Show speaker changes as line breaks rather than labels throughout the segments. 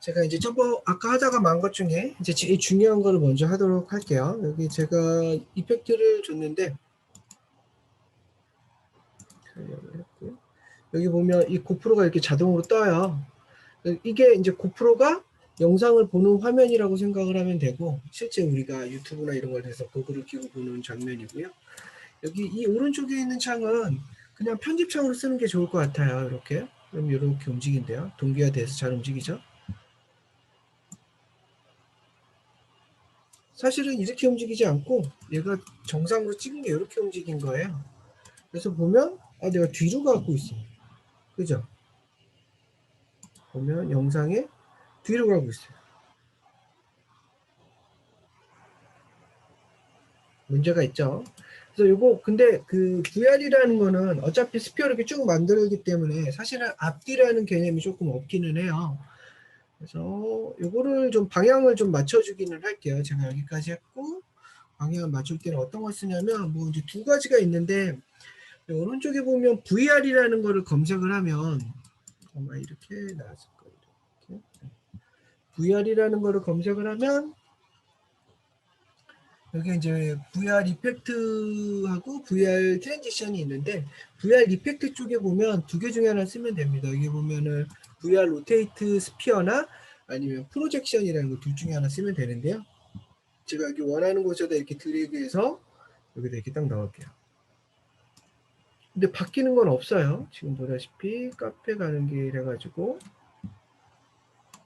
제가 이제 아까 하다가 만 것 중에 이제 제일 중요한 거를 먼저 하도록 할게요. 여기 제가 이펙트를 줬는데, 여기 보면 이 고프로가 이렇게 자동으로 떠요. 이게 이제 고프로가 영상을 보는 화면이라고 생각을 하면 되고, 실제 우리가 유튜브나 이런 걸 해서 고글을 끼고 보는 장면이고요. 여기 이 오른쪽에 있는 창은 그냥 편집창으로 쓰는 게 좋을 것 같아요. 이렇게. 그럼 이렇게 움직인대요. 동기화돼서 잘 움직이죠. 사실은 이렇게 움직이지 않고 얘가 정상으로 찍은 게 이렇게 움직인 거예요. 그래서 보면 내가 뒤로 가고 있어. 그죠? 보면 영상에 뒤로 가고 있어요. 문제가 있죠. 그래서 요거 근데 그 VR이라는 거는 어차피 스피어 이렇게 쭉 만들기 때문에 사실은 앞뒤라는 개념이 조금 없기는 해요. 그래서 요거를 좀 방향을 좀 맞춰주기는 할게요. 제가 여기까지 했고 방향을 맞출 때는 어떤 걸 쓰냐면 뭐 이제 두 가지가 있는데 오른쪽에 보면 VR이라는 거를 검색을 하면 아마 이렇게 나왔을 거예요. 이렇게. VR이라는 거를 검색을 하면 여기 이제 VR 이펙트하고 VR 트랜지션이 있는데 VR 이펙트 쪽에 보면 두 개 중에 하나 쓰면 됩니다. 여기 보면은 VR 로테이트 스피어나 아니면 프로젝션이라는 거 둘 중에 하나 쓰면 되는데요. 제가 여기 원하는 곳에다 이렇게 드래그해서 여기다 이렇게 딱 넣을게요. 근데 바뀌는 건 없어요. 지금 보다시피 카페 가는 길 해가지고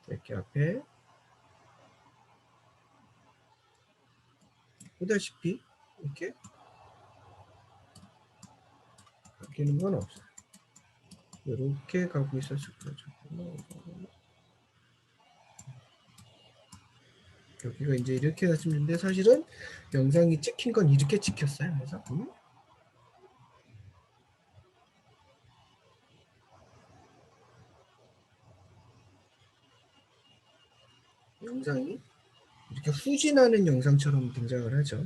이렇게 앞에 보다시피 이렇게 바뀌는 건 없어요. 이렇게 가고 있었을 거죠. 여기가 이제 이렇게 갔는데 사실은 영상이 찍힌 건 이렇게 찍혔어요. 그래서 영상이 이렇게 후진하는 영상처럼 등장을 하죠.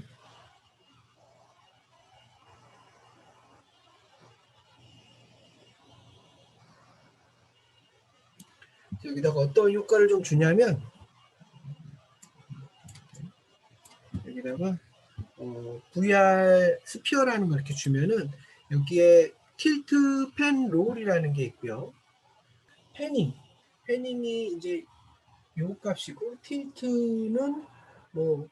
여기다가 어떤 효과를 좀 주냐면 여기다가 VR 스피어라는 걸 이렇게 주면은 여기에 틸트 펜 롤이라는 게 있고요. 패닝이 이제 요 값이고 틸트는 뭐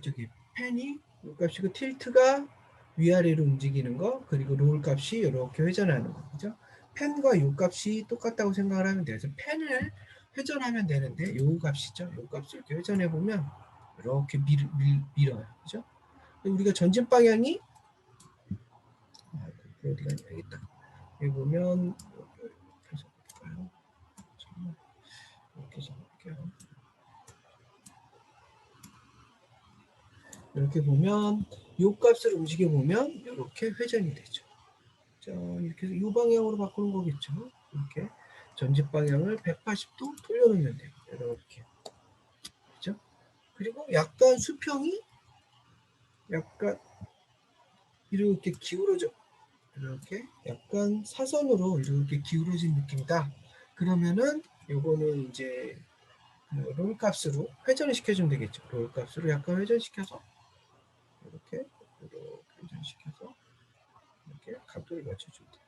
저기 펜이 요 값이고 틸트가 위아래로 움직이는 거 그리고 롤 값이 이렇게 회전하는 거 그죠? 펜과 요 값이 똑같다고 생각을 하면 돼요. 그래서 펜을 회전하면 되는데 요 값이죠. 요 값을 이렇게 회전해 보면 이렇게 밀어요. 그죠? 우리가 전진 방향이 어디가 여기 있다. 여기 보면 이렇게 해서 볼까요? 이렇게 해서 볼게요. 이렇게 보면 요 값을 움직여 보면 이렇게 회전이 되죠. 자, 이렇게 해서 이 방향으로 바꾸는 거겠죠. 이렇게 전진 방향을 180도 돌려놓으면 돼요. 이렇게. 그죠? 그리고 약간 수평이 약간 이렇게 기울어져. 이렇게 약간 사선으로 이렇게 기울어진 느낌이다. 그러면은 요거는 이제 롤 값으로 회전을 시켜주면 되겠죠. 롤 값으로 약간 회전시켜서 이렇게 회전시켜서 이렇게 각도를 맞춰주면 돼요.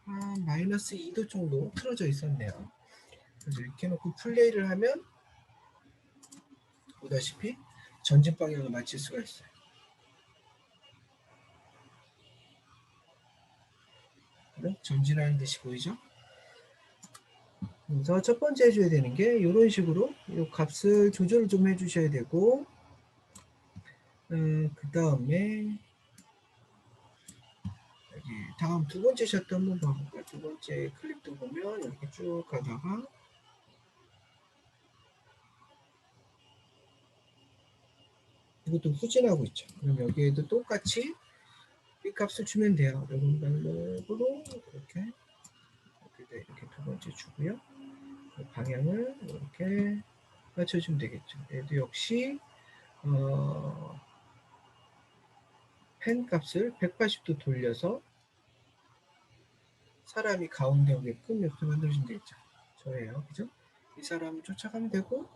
한 마이너스 2도 정도 틀어져 있었네요. 그래서 이렇게 놓고 플레이를 하면 보다시피 전진 방향을 맞출 수가 있어요. 전진하는 듯이 보이죠? 그래서 첫 번째 해줘야 되는 게 이런 식으로 이 값을 조절을 좀 해주셔야 되고 그 다음에 여기 다음 두 번째 샷도 한번 봐볼까요? 두 번째 클립도 보면 이렇게 쭉 가다가 이것도 후진하고 있죠. 그럼 여기에도 똑같이 이 값을 주면 돼요. 이런 방법으로 이렇게 이렇게 두 번째 주고요. 방향을 이렇게 맞춰주면 되겠죠. 얘도 역시 펜 값을 180도 돌려서 사람이 가운데 오게끔 이렇게 만들어주면 되겠죠. 저예요. 그죠? 이 사람을 쫓아가면 되고,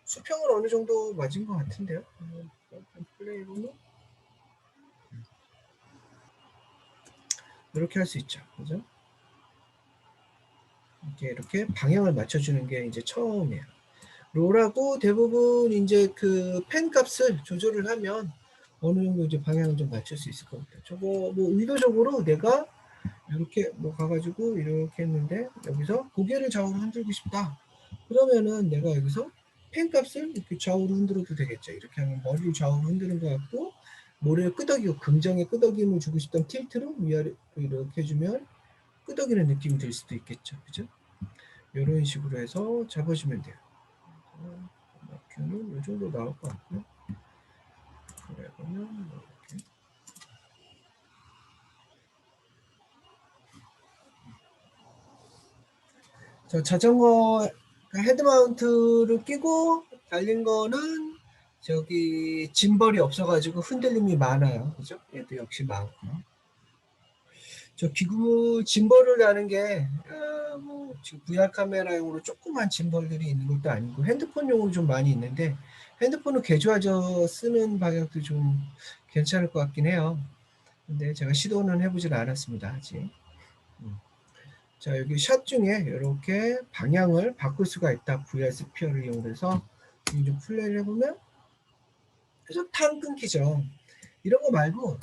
수평은 어느 정도 맞은 것 같은데요. 플레이로는 이렇게 할 수 있죠. 그죠? 이렇게 방향을 맞춰주는 게 이제 처음이에요. 롤하고 대부분 이제 그 펜 값을 조절을 하면 어느 정도 이제 방향을 좀 맞출 수 있을 것 같아요. 저거 뭐 의도적으로 내가 이렇게 뭐 가가지고 이렇게 했는데 여기서 고개를 좌우로 흔들고 싶다. 그러면은 내가 여기서 펜 값을 이렇게 좌우로 흔들어도 되겠죠. 이렇게 하면 머리를 좌우로 흔드는 것 같고 모래를 끄덕이고 긍정의 끄덕임을 주고 싶던 틸트로 위아래 이렇게 해주면 끄덕이는 느낌이 들 수도 있겠죠. 그죠? 이런 식으로 해서 잡아주면 돼요. 큐는 이 정도 나올 것 같고요. 그러면 이렇게. 저 자전거 헤드마운트를 끼고 달린 거는 저기 짐벌이 없어가지고 흔들림이 많아요. 그죠? 얘도 역시 많고요. 저 기구 짐벌을 다는 게, 뭐, 지금 VR 카메라용으로 조그만 짐벌들이 있는 것도 아니고 핸드폰용으로 좀 많이 있는데 핸드폰을 개조하져 쓰는 방향도 좀 괜찮을 것 같긴 해요. 근데 제가 시도는 해보질 않았습니다. 아직. 음. 자, 여기 샷 중에 이렇게 방향을 바꿀 수가 있다. VR 스피어를 이용해서 이제 플레이를 해보면 계속 탕 끊기죠. 이런 거 말고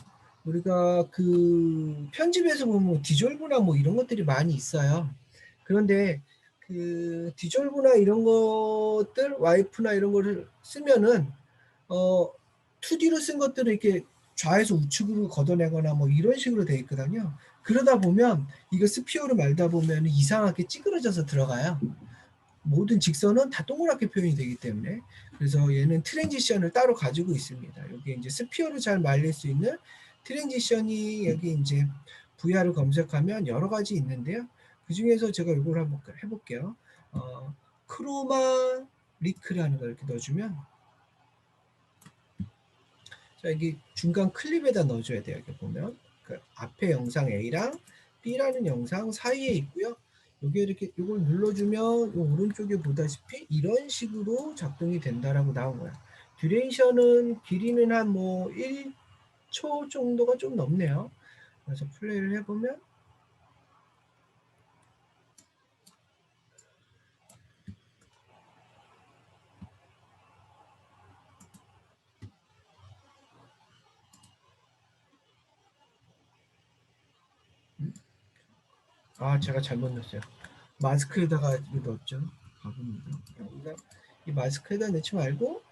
우리가 그 편집에서 보면 디졸브나 뭐 이런 것들이 많이 있어요. 그런데 그 디졸브나 이런 것들 와이프나 이런 거를 쓰면은 2D로 쓴 것들을 이렇게 좌에서 우측으로 걷어내거나 뭐 이런 식으로 돼 있거든요. 그러다 보면 이거 스피어로 말다 보면 이상하게 찌그러져서 들어가요. 모든 직선은 다 동그랗게 표현이 되기 때문에 그래서 얘는 트랜지션을 따로 가지고 있습니다. 여기 이제 스피어로 잘 말릴 수 있는 트랜지션이 여기 이제 VR을 검색하면 여러 가지 있는데요. 그 중에서 제가 이걸 한번 해볼게요. 크로마 리크라는 걸 이렇게 넣어주면 자, 여기 중간 클립에다 넣어줘야 돼요. 여기 보면 그 앞에 영상 A랑 B라는 영상 사이에 있고요. 여기 이렇게 이걸 눌러주면 요 오른쪽에 보다시피 이런 식으로 작동이 된다라고 나온 거야. 듀레이션은 길이는 한 뭐 1초 정도가 좀 넘네요. 그래서 플레이를 해보면 제가 잘못 넣었어요. 마스크에다가 이거 넣었죠. 바보입니다. 그러니까 이 마스크에다 넣지 말고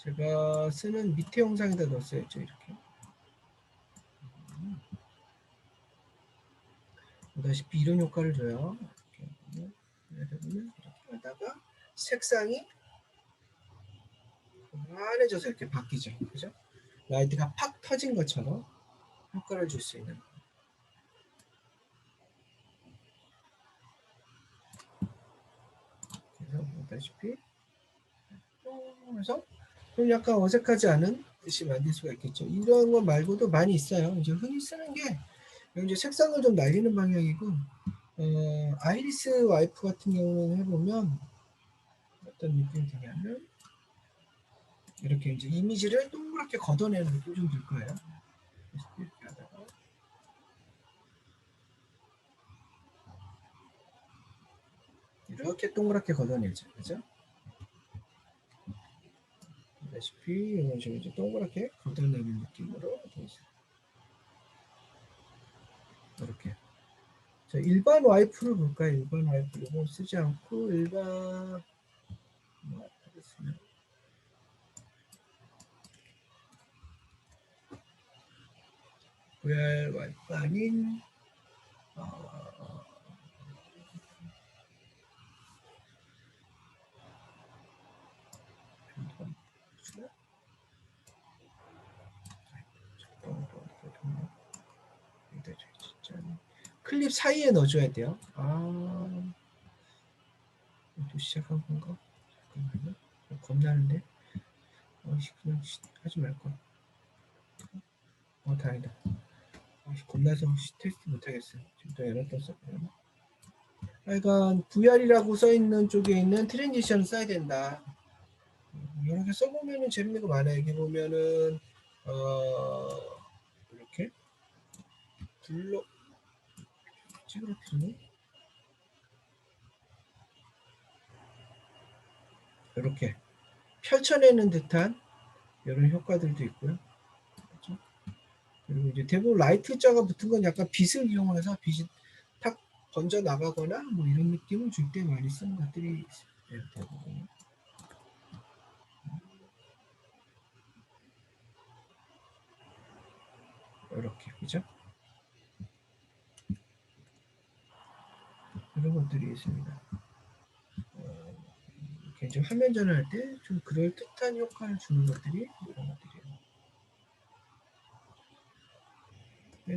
제가 쓰는 밑에 영상에다 넣었어야죠. 이렇게. 보다시피 이런 효과를 줘요. 이렇게 보면 이렇게 하다가 색상이 환해져서 이렇게 바뀌죠. 그죠? 라이트가 팍 터진 것처럼 효과를 줄 수 있는. 그래서 보다시피 그래서 좀 약간 어색하지 않은 듯이 만들 수가 있겠죠. 이런 거 말고도 많이 있어요. 이제 흔히 쓰는 게 이제 색상을 좀 날리는 방향이고 아이리스 와이프 같은 경우는 해보면 어떤 느낌이 드냐면 이렇게 이제 이미지를 동그랗게 걷어내는 느낌 좀 들 거예요. 이렇게 하다가 이렇게 동그랗게 걷어내죠. 그죠? 보다시피 이런 식으로 이제 동그랗게 걷어내는 느낌으로 이렇게. 자, 일반 와이프를 볼까요? 일반 와이프 이거 쓰지 않고 일반 뭐 하겠습니다. VR 와이프 아닌 어, 클립 사이에 넣어줘야 돼요. 또 시작한 건가? 잠깐만요. 겁나는데. 그냥 하지 말걸. 다행이다. 겁나서 테스트 못하겠어요. 지금 또 에러 떴었고요. 하여간 VR이라고 써있는 쪽에 있는 트랜지션을 써야 된다. 이렇게 써보면은 재밌는 거 많아요. 여기 보면은 이렇게 불러 찌그러뜨리네. 이렇게 펼쳐내는 듯한 이런 효과들도 있고요. 그렇죠? 그리고 이제 대부분 라이트 자가 붙은 건 약간 빛을 이용해서 빛이 탁 번져 나가거나 뭐 이런 느낌을 줄 때 많이 쓰는 것들이 있어요. 대부분. 이렇게 그죠? 이런 것들이 있습니다. 이렇게 좀 화면 전환할 때 좀 그럴 듯한 효과를 주는 것들이 이런 것들이에요.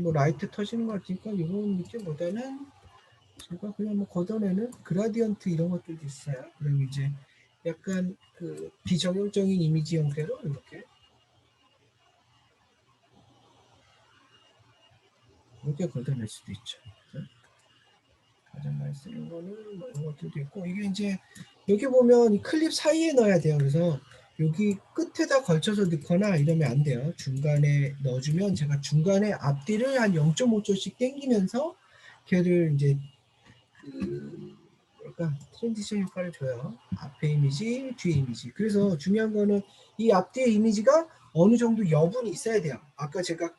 뭐 라이트 터지는 것 같으니까 이런 느낌보다는 제가 그냥 뭐 걷어내는 그라디언트 이런 것들도 있어요. 그럼 이제 약간 그 비정형적인 이미지 형태로 이렇게 걷어낼 수도 있죠. 가장 많이 쓰는 거는 뭐 이런 것들도 있고 이게 이제 여기 보면 이 클립 사이에 넣어야 돼요. 그래서 여기 끝에다 걸쳐서 넣거나 이러면 안 돼요. 중간에 넣어주면 제가 중간에 앞뒤를 한 0.5초씩 당기면서 걔를 이제 그 뭐랄까 트랜지션 효과를 줘요. 앞에 이미지, 뒤에 이미지. 그래서 중요한 거는 이 앞뒤의 이미지가 어느 정도 여분이 있어야 돼요. 아까 제가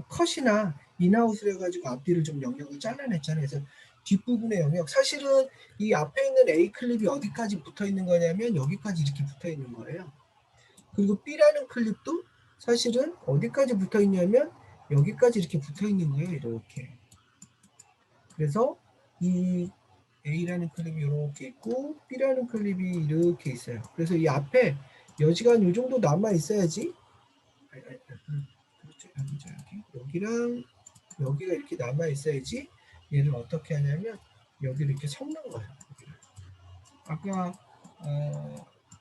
컷이나 인아웃을 해가지고 앞뒤를 좀 영역을 잘라냈잖아요. 그래서 뒷부분의 영역 사실은 이 앞에 있는 A 클립이 어디까지 붙어 있는 거냐면 여기까지 이렇게 붙어 있는 거예요. 그리고 B라는 클립도 사실은 어디까지 붙어 있냐면 여기까지 이렇게 붙어 있는 거예요. 이렇게. 그래서 이 A라는 클립이 이렇게 있고 B라는 클립이 이렇게 있어요. 그래서 이 앞에 여지가 이 정도 남아 있어야지. 그렇죠. 여기랑 여기가 이렇게 남아 있어야지 얘를 어떻게 하냐면 여기를 이렇게 섞는 거예요. 아까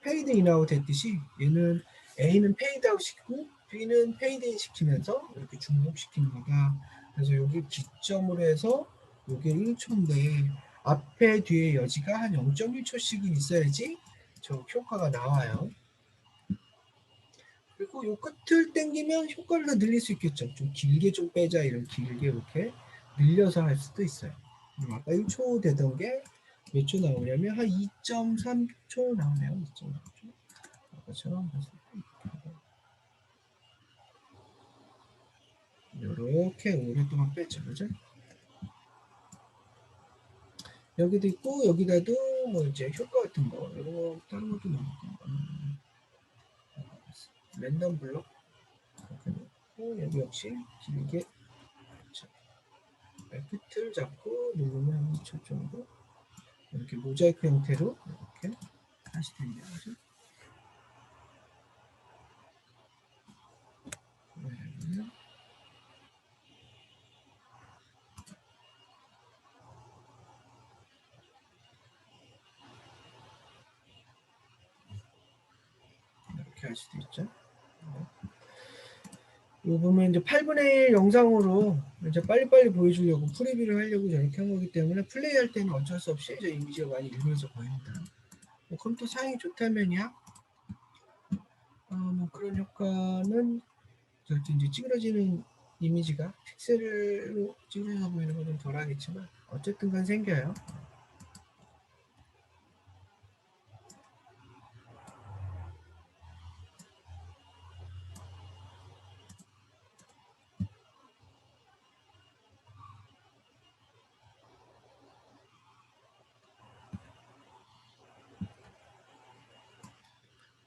페이드 인아웃 했듯이 얘는 A는 페이드 아웃 시키고 B는 페이드 인 시키면서 이렇게 중복시키는 거다. 그래서 여기 기점으로 해서 여기 1초인데 앞에 뒤에 여지가 한 0.1초씩은 있어야지 저 효과가 나와요. 그리고 요 끝을 당기면 효과를 더 늘릴 수 있겠죠. 좀 길게 좀 빼자 이런 길게 이렇게 늘려서 할 수도 있어요. 아까 1초 되던 게 몇 초 나오냐면 한 2.3초 나오네요. 2.3초. 아까처럼 이렇게 오랫동안 뺐죠. 그죠? 여기도 있고 여기다도 뭐 이제 효과 같은 거 이런 거 다른 것도 나올까? 랜덤 블록 여기 역시 길게 끝을 잡고 누르면 2초 정도 이렇게 모자이크 형태로 이렇게 다시 됩니다. 이렇게 할 수도 있죠. 이거 보면 이제 8분의 1 영상으로 이제 빨리빨리 보여주려고 프리뷰를 하려고 저렇게 한 거기 때문에 플레이할 때는 어쩔 수 없이 저 이미지가 많이 일면서 보입니다. 뭐 컴퓨터 사양이 좋다면야 뭐 그런 효과는 절대 이제 찌그러지는 이미지가 픽셀로 찌그러져 보이는 건 좀 덜하겠지만 어쨌든 간 생겨요.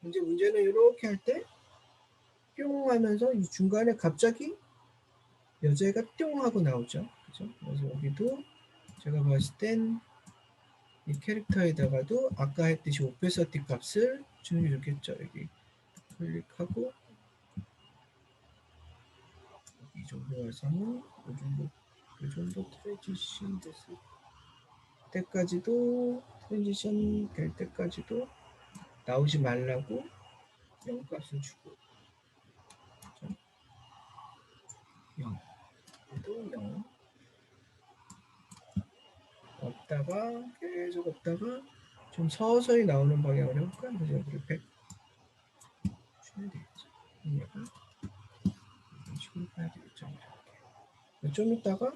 이제 문제는 이렇게 할 때 뿅 하면서 이 중간에 갑자기 여자애가 뿅 하고 나오죠. 그죠? 그래서 여기도 제가 봤을 땐 이 캐릭터에다가도 아까 했듯이 오페서티 값을 주는 게 좋겠죠. 여기 클릭하고 이 정도 와서는 이 정도 트랜지션 됐을 때까지도 트랜지션 될 때까지도 나오지 말라고 0 값을 주고 0 얘도 0 없다가 계속 없다가 좀 서서히 나오는 방향으로 해볼까? 그래서 여기를 100 주면 되겠죠. 얘가 이런 식으로 가야 되겠죠. 이렇게. 좀 있다가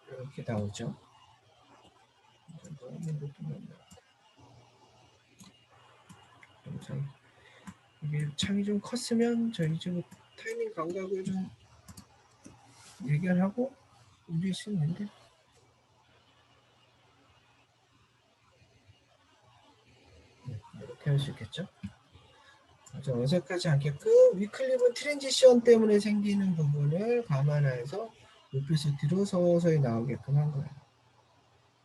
이렇게 나오죠. 너무 높으면 영상 이게 창이 좀 컸으면 저희 좀 타이밍 감각을 좀 예견하고 움직일 수 있는데 이렇게 할 수 있겠죠. 아주 어색하지 않게끔 위클리브 트랜지션 때문에 생기는 부분을 감안해서 높이서 뒤로 서서히 나오게끔 한 거예요.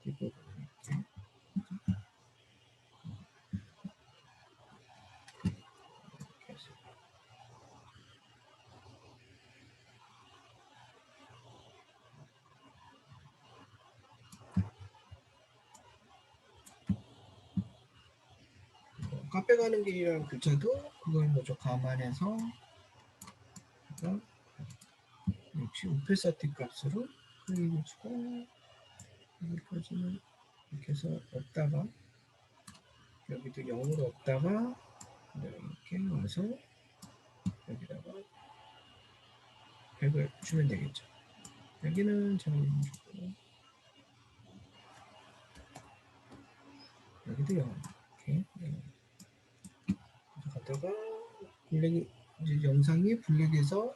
뒷부분 이렇게. 이렇게 해서. 카페 가는 길이라는 글자도 그걸 뭐좀 감안해서 역시 우페사티 값으로 그리고 여기까지는 이렇게 해서 없다가 여기도 0으로 없다가 이렇게 와서 여기다가 100을 주면 되겠죠. 여기는 제가 주고 여기도 0 이렇게 가다가 블랙이 이제 영상이 블랙에서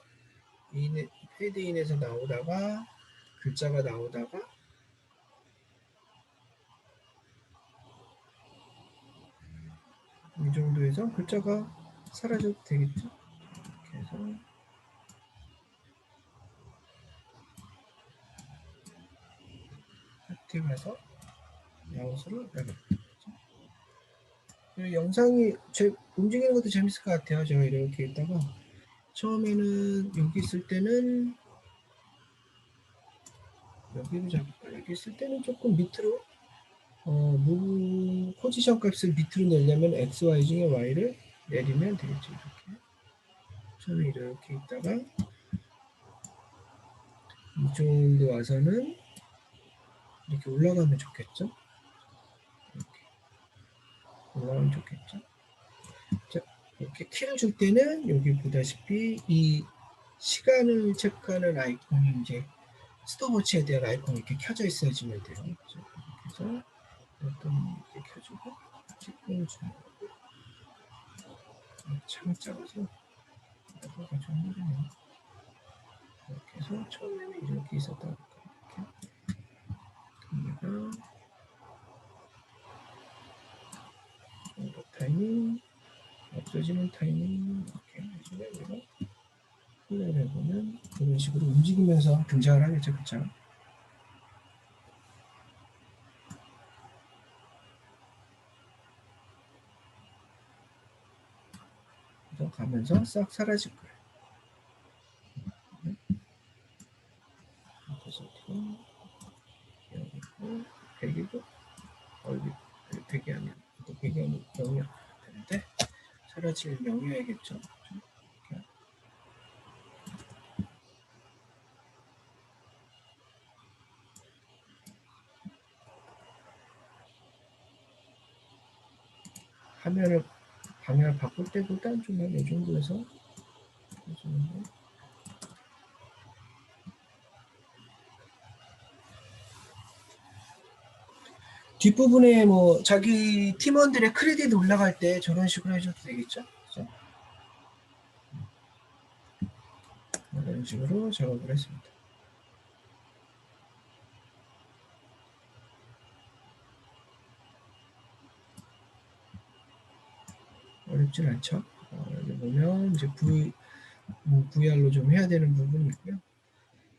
페이드인에서 나오다가 글자가 나오다가 이 정도에서 글자가 사라져도 되겠죠. 이렇게 해서 하트 가서 마우스를 영상이 움직이는 것도 재밌을 것 같아요. 제가 이렇게 있다가 처음에는 여기 있을 때는 여기를 잡을까? 여기 있을 때는 조금 밑으로 포지션 값을 밑으로 내려면 x, y 중에 y를 내리면 되겠죠. 이렇게 처음에 이렇게 있다가 이 정도 와서는 이렇게 올라가면 좋겠죠. 이렇게 올라가면 좋겠죠. 자, 이렇게 키를 줄 때는 여기 보다시피 이 시간을 체크하는 아이콘이 이제 스톱워치에 대한 아이콘이 이렇게 켜져 있어야지만 돼요. 그래서 어떤 이렇게 켜주고 찍고 주는 거고 참 작아서 이거가 좀 힘드네요. 이렇게 해서 처음에는 이렇게 있었다 이렇게 얘가 타이밍 없어지는 타이밍 이렇게 해주면 얘가 플레이를 해보면 이런 식으로 움직이면서 등장을 하겠죠. 그쵸? 그래서 가면서 싹 사라질 거예요. 그래서 여기 있고 100이고 여기 100이 아니야. 100이 아니고 0이야 되는데 사라질 0이어야겠죠. 화면을 방향을 바꿀 때보다 좀이 정도에서 해주는 거. 뒷부분에 뭐 자기 팀원들의 크레딧 올라갈 때 저런 식으로 해줘도 되겠죠. 그죠? 이런 식으로 작업을 했습니다. 어렵진 않죠. 여기 보면 이제 VR로 좀 해야 되는 부분이 있고요.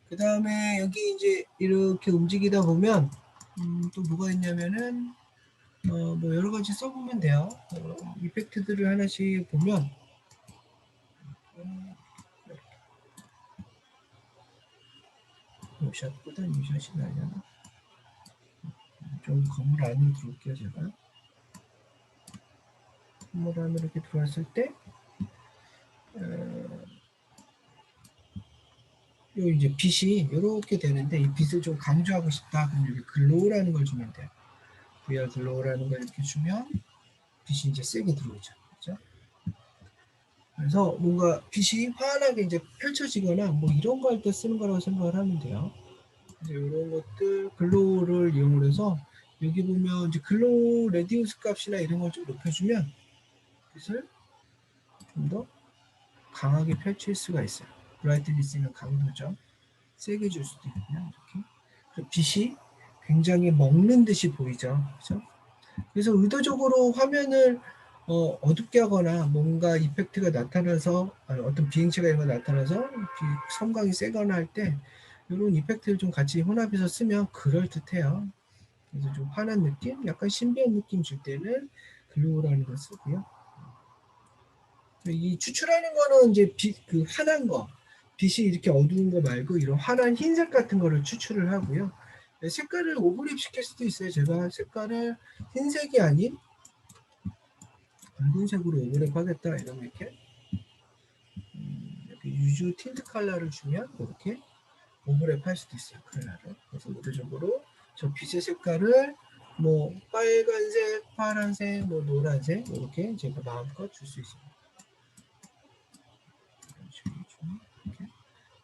그 다음에 여기 이제 이렇게 움직이다 보면 또 뭐가 있냐면은 뭐 여러 가지 써보면 돼요. 이펙트들을 하나씩 보면 샷보다 유샷이 나려나? 좀 건물 안으로 들어올게요, 제가. 건물 안으로 이렇게 들어왔을 때 요 이제 빛이 이렇게 되는데 이 빛을 좀 강조하고 싶다. 그럼 여기 글로우라는 걸 주면 돼요. VR 글로우라는 걸 이렇게 주면 빛이 이제 세게 들어오죠. 그죠? 그래서 뭔가 빛이 환하게 이제 펼쳐지거나 뭐 이런 거 할 때 쓰는 거라고 생각을 하면 돼요. 이제 이런 것들 글로우를 이용해서 여기 보면 이제 글로우 레디우스 값이나 이런 걸 좀 높여주면 빛을 좀 더 강하게 펼칠 수가 있어요. 브라이트니스는 강도죠. 세게 줄 수도 있고요. 이렇게. 빛이 굉장히 먹는 듯이 보이죠. 그렇죠? 그래서 의도적으로 화면을 어둡게 하거나 뭔가 이펙트가 나타나서 어떤 비행체가 이런 거 나타나서 섬광이 세거나 할 때 이런 이펙트를 좀 같이 혼합해서 쓰면 그럴듯해요. 그래서 좀 환한 느낌, 약간 신비한 느낌 줄 때는 글로우라는 걸 쓰고요. 이 추출하는 거는 이제 그 환한 거, 빛이 이렇게 어두운 거 말고 이런 환한 흰색 같은 거를 추출을 하고요. 색깔을 오버립 시킬 수도 있어요. 제가 색깔을 흰색이 아닌 붉은색으로 오버랩 하겠다 이러면 이렇게 이렇게 유주 틴트 컬러를 주면 이렇게 오버랩 할 수도 있어요. 컬러를. 그래서 의도적으로 저 빛의 색깔을 뭐 빨간색, 파란색, 뭐 노란색 이렇게 제가 마음껏 줄 수 있습니다. 이런 식으로 주면 이렇게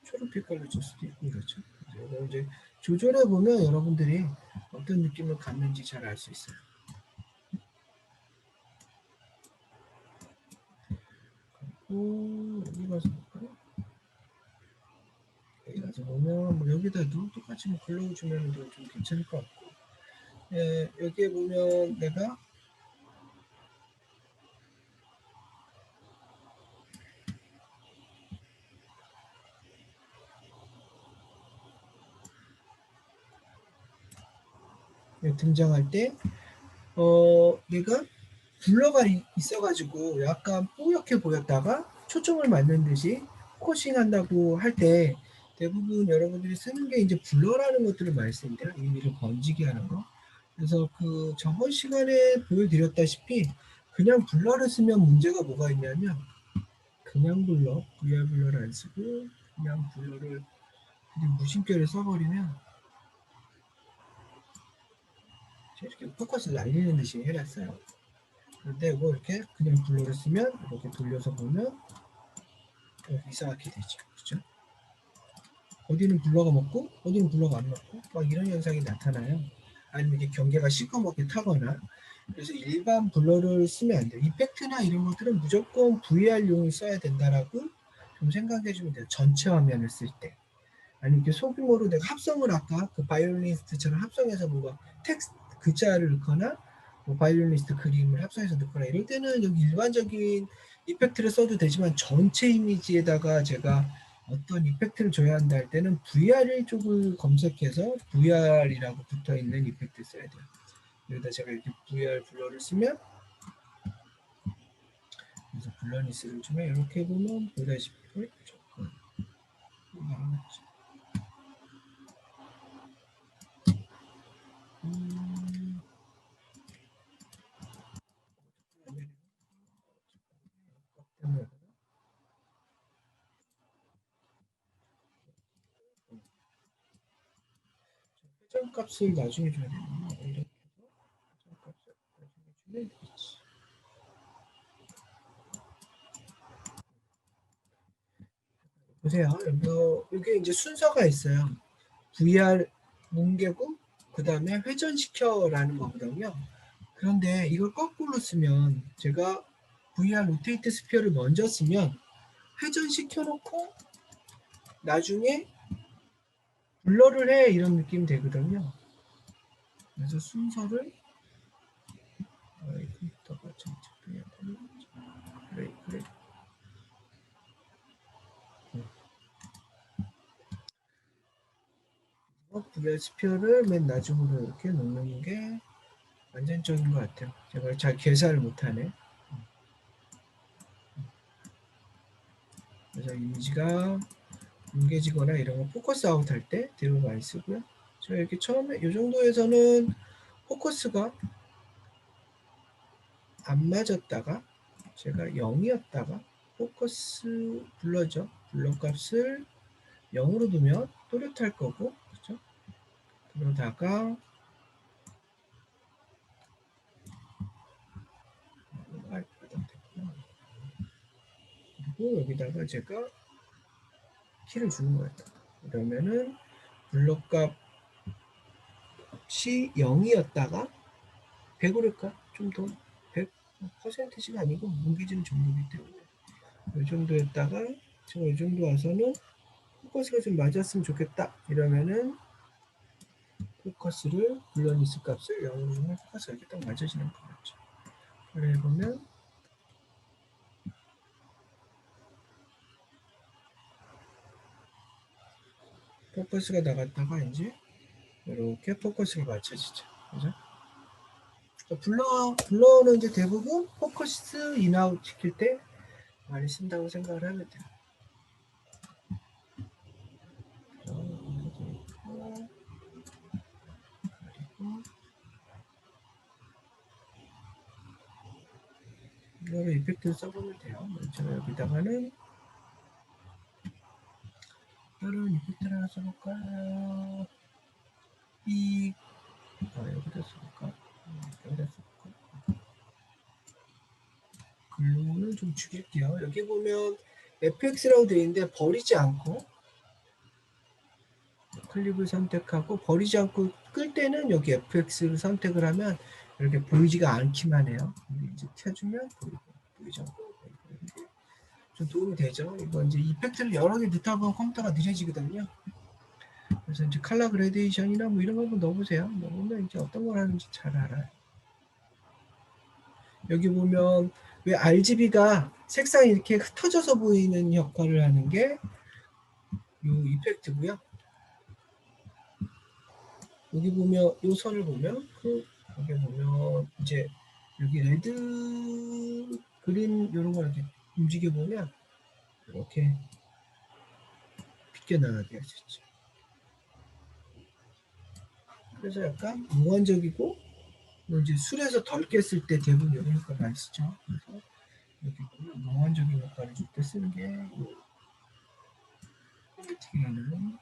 초록빛 깔로 줄 수도 있고 그렇죠. 이거 이제 조절해 보면 여러분들이 어떤 느낌을 갖는지 잘 알 수 있어요. 그리고 여기 가서 볼까요? 여기 가서 보면 뭐 여기다도 똑같이 뭐 글로우 주면 좀 괜찮을 것 같고 여기에 보면 내가 등장할 때 내가 블러가 있어가지고 약간 뽀얗게 보였다가 초점을 맞는 듯이 포커싱 한다고 할 때 대부분 여러분들이 쓰는 게 이제 블러라는 것들을 많이 쓰는데요. 이미를 번지게 하는 거. 그래서 그 저번 시간에 보여드렸다시피 그냥 블러를 쓰면 문제가 뭐가 있냐면 그냥 블러, VR 블러를 안 쓰고 그냥 블러를 그냥 무심결에 써버리면 이렇게 포커스를 날리는 듯이 해놨어요. 그런데 뭐 이렇게 그냥 블러를 쓰면 이렇게 돌려서 보면 이상하게 되죠. 그죠? 어디는 블러가 먹고 어디는 블러가 안 먹고 막 이런 현상이 나타나요. 아니면 이게 경계가 시커멓게 타거나 그래서 일반 블러를 쓰면 안 돼요. 이펙트나 이런 것들은 무조건 VR용을 써야 된다라고 좀 생각해 주면 돼요. 전체 화면을 쓸 때. 아니면 이렇게 소규모로 내가 합성을 아까 그 바이올리니스트처럼 합성해서 뭔가 텍스트 글자를 넣거나 뭐 바이올리니스트 그림을 합성해서 넣거나 이럴 때는 여기 일반적인 이펙트를 써도 되지만 전체 이미지에다가 제가 어떤 이펙트를 줘야 한다 할 때는 VR 쪽을 검색해서 VR이라고 붙어 있는 이펙트 써야 돼요. 여기다 제가 이렇게 VR 블러를 쓰면 그래서 블러니스를 주면 이렇게 보면 보다시피 조금 나오죠. 회전값을 나중에 줘야 되나? 이렇게 해서 회전값을 나중에 주면 되겠지. 보세요. 여기 이제 순서가 있어요. VR 뭉개고 그 다음에 회전시켜라는 거거든요. 그런데 이걸 거꾸로 쓰면 제가 VR 로테이트 스피어를 먼저 쓰면 회전시켜 놓고 나중에 블러를 해 이런 느낌이 되거든요. 그래서 순서를 컴퓨터가 정착해야 되는 그래 그래 VR 스피어를 맨 나중으로 이렇게 놓는 게 안전적인 것 같아요. 제가 잘 계산을 못하네. 그래서 이미지가 뭉개지거나 이런 거 포커스 아웃 할 때 뒤로 많이 쓰고요. 제가 이렇게 처음에 이 정도에서는 포커스가 안 맞았다가 제가 0이었다가 포커스 블러죠. 블러 값을 0으로 두면 또렷할 거고, 그렇죠? 그러다가 그리고 여기다가 제가 키를 주는 거예요. 그러면은 블록값이 0이었다가 100으로일까? 좀 더 100%가 아니고 뭉개지는 정도이기 때문에 이 정도였다가 제가 이 정도 와서는 포커스가 좀 맞았으면 좋겠다 이러면은 포커스를 블러니스 값을 0으로 주면 포커스가 이렇게 딱 맞아지는 거겠죠. 그래 보면 포커스가 나갔다가 이제 이렇게 포커스가 맞춰지죠. 그죠? 블러는 이제 대부분 포커스 인아웃 시킬 때 많이 쓴다고 생각을 하면 돼요. 이거를 이펙트를 써보면 돼요. 제가 여기다가는 다른 이펙트를 하나 써볼까요? 여기다 써볼까? 여기다 써볼까? 글로는 좀 죽일게요. 여기 보면 fx라고 되어 있는데 버리지 않고 클립을 선택하고 버리지 않고 끌 때는 여기 fx를 선택을 하면 이렇게 보이지가 않기만 해요. 이제 켜주면 보이지 않고 좀 도움이 되죠. 이거 이제 이펙트를 여러 개 넣다 보면 컴퓨터가 느려지거든요. 그래서 이제 컬러 그레데이션이나 뭐 이런 거 한번 넣어보세요. 넣으면 이제 어떤 걸 하는지 잘 알아요. 여기 보면 왜 RGB가 색상이 이렇게 흩어져서 보이는 역할을 하는 게 이 이펙트고요. 여기 보면 이 선을 보면 여기 보면 이제 여기 레드 그린 이런 걸 이렇게 움직여 보면 이렇게 비껴나가게 할 수 있죠. 그래서 약간 몽환적이고 이제 술에서 덜 깼을 때 대부분 이런 효과가 많이 쓰죠. 그래서 여기 보면 몽환적인 효과를 줄 때 쓰는 게 포매팅이라는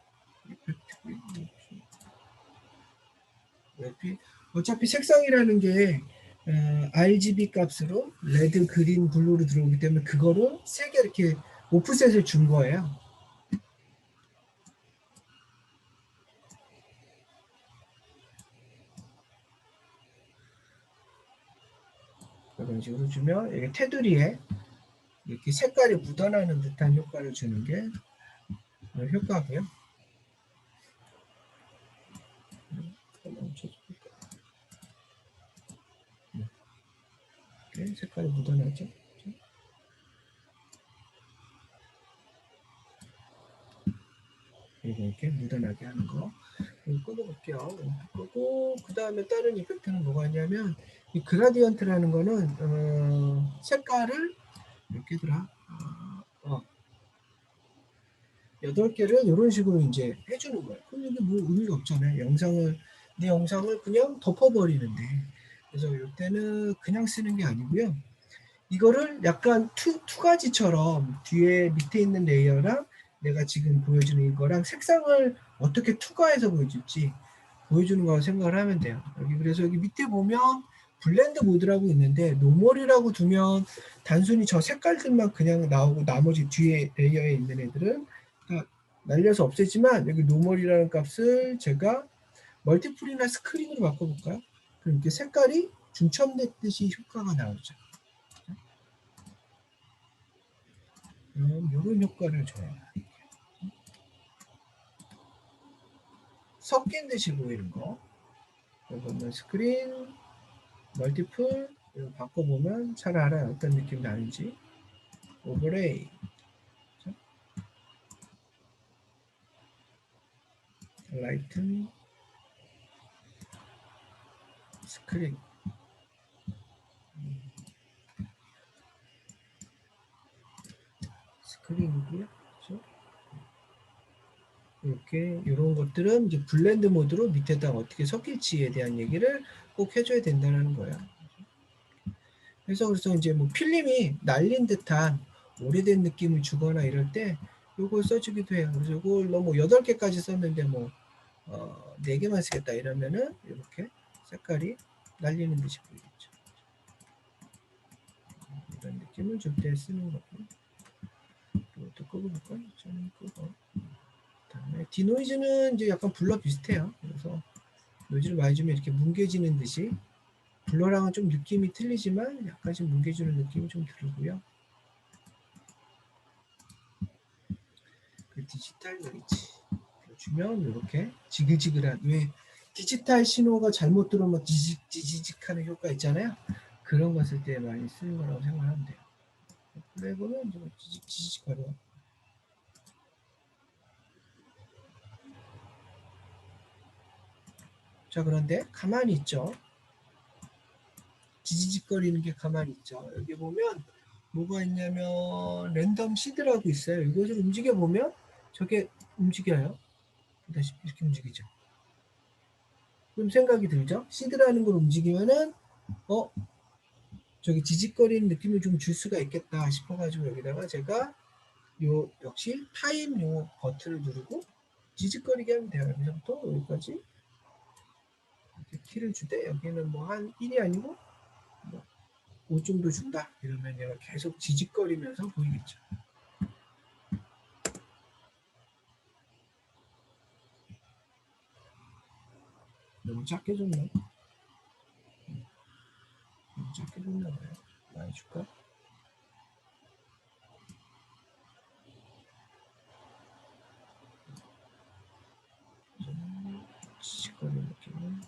이펙트고요. 어차피 색상이라는 게 RGB 값으로 레드, 그린, 블루로 들어오기 때문에 그거를 세 개 이렇게 오프셋을 준 거예요. 이런 식으로 주면 이게 테두리에 이렇게 색깔이 묻어나는 듯한 효과를 주는 게 효과고요. 이렇게 색깔이 묻어나죠. 그리고 이렇게 묻어나게 하는 거 끊어볼게요. 끄고 그 다음에 다른 이펙트는 뭐가 있냐면 이 그라디언트라는 거는 색깔을 몇 개더라? 8개를 이런 식으로 이제 해주는 거예요. 그럼 이게 뭐 의미가 없잖아요. 내 영상을 그냥 덮어버리는데. 그래서 이때는 그냥 쓰는 게 아니고요. 이거를 약간 두 가지처럼 뒤에 밑에 있는 레이어랑 내가 지금 보여주는 이거랑 색상을 어떻게 투과해서 보여줄지 보여주는 거라고 생각을 하면 돼요. 그래서 여기 밑에 보면 블렌드 모드라고 있는데 노멀이라고 두면 단순히 저 색깔들만 그냥 나오고 나머지 뒤에 레이어에 있는 애들은 다 날려서 없애지만 여기 노멀이라는 값을 제가 멀티플이나 스크린으로 바꿔볼까요? 그럼 이렇게 색깔이 중첩됐듯이 효과가 나오죠. 이런 효과를 줘요. 섞인 듯이 보이는 거. 그러면 스크린, 멀티플 이거 바꿔보면 잘 알아요. 어떤 느낌 나는지. 오버레이, 라이튼, 스크린. 스크린이고요. 그렇죠? 이렇게 이런 것들은 이제 블렌드 모드로 밑에다 어떻게 섞일지에 대한 얘기를 꼭 해줘야 된다는 거예요. 그래서 이제 뭐 필름이 날린 듯한 오래된 느낌을 주거나 이럴 때 요걸 써주기도 해요. 그래서 요걸 너무 8개까지 썼는데 뭐 4개만 쓰겠다 이러면은 이렇게 색깔이 날리는 듯이 보이겠죠. 이런 느낌을 줄 때 쓰는 거고. 이것도 끄고볼까? 좀 끄고. 그다음에 디노이즈는 이제 약간 블러 비슷해요. 그래서 노이즈를 많이 주면 이렇게 뭉개지는 듯이, 블러랑은 좀 느낌이 틀리지만 약간 좀 뭉개지는 느낌이 좀 들고요. 그 디지털 노이즈 주면 이렇게 지글지글한, 왜 디지털 신호가 잘못 들어오면 지직 하는 효과 있잖아요. 그런 거 쓸 때 많이 쓰는 거라고 생각하면 돼요. 플레이버는 좀 지직 거려. 자, 그런데 가만히 있죠. 지지직거리는 게 가만히 있죠. 여기 보면 뭐가 있냐면 랜덤 시드라고 있어요. 이것을 움직여 보면 저게 움직여요. 보다시피 이렇게 움직이죠. 그럼 생각이 들죠? 시드라는 걸 움직이면은 어 저기 지직거리는 느낌을 좀 줄 수가 있겠다 싶어가지고 여기다가 제가 요 역시 타임 요 버튼을 누르고 지직거리게 하면 돼요. 여기서부터 여기까지 이렇게 키를 주되, 여기는 뭐 한 1이 아니고 뭐5 정도 준다 이러면 얘가 계속 지직거리면서 보이겠죠. 너무 작게 줬나? 너무 작게 줬나 봐요. 많이 줄까? 지직거리는 느낌은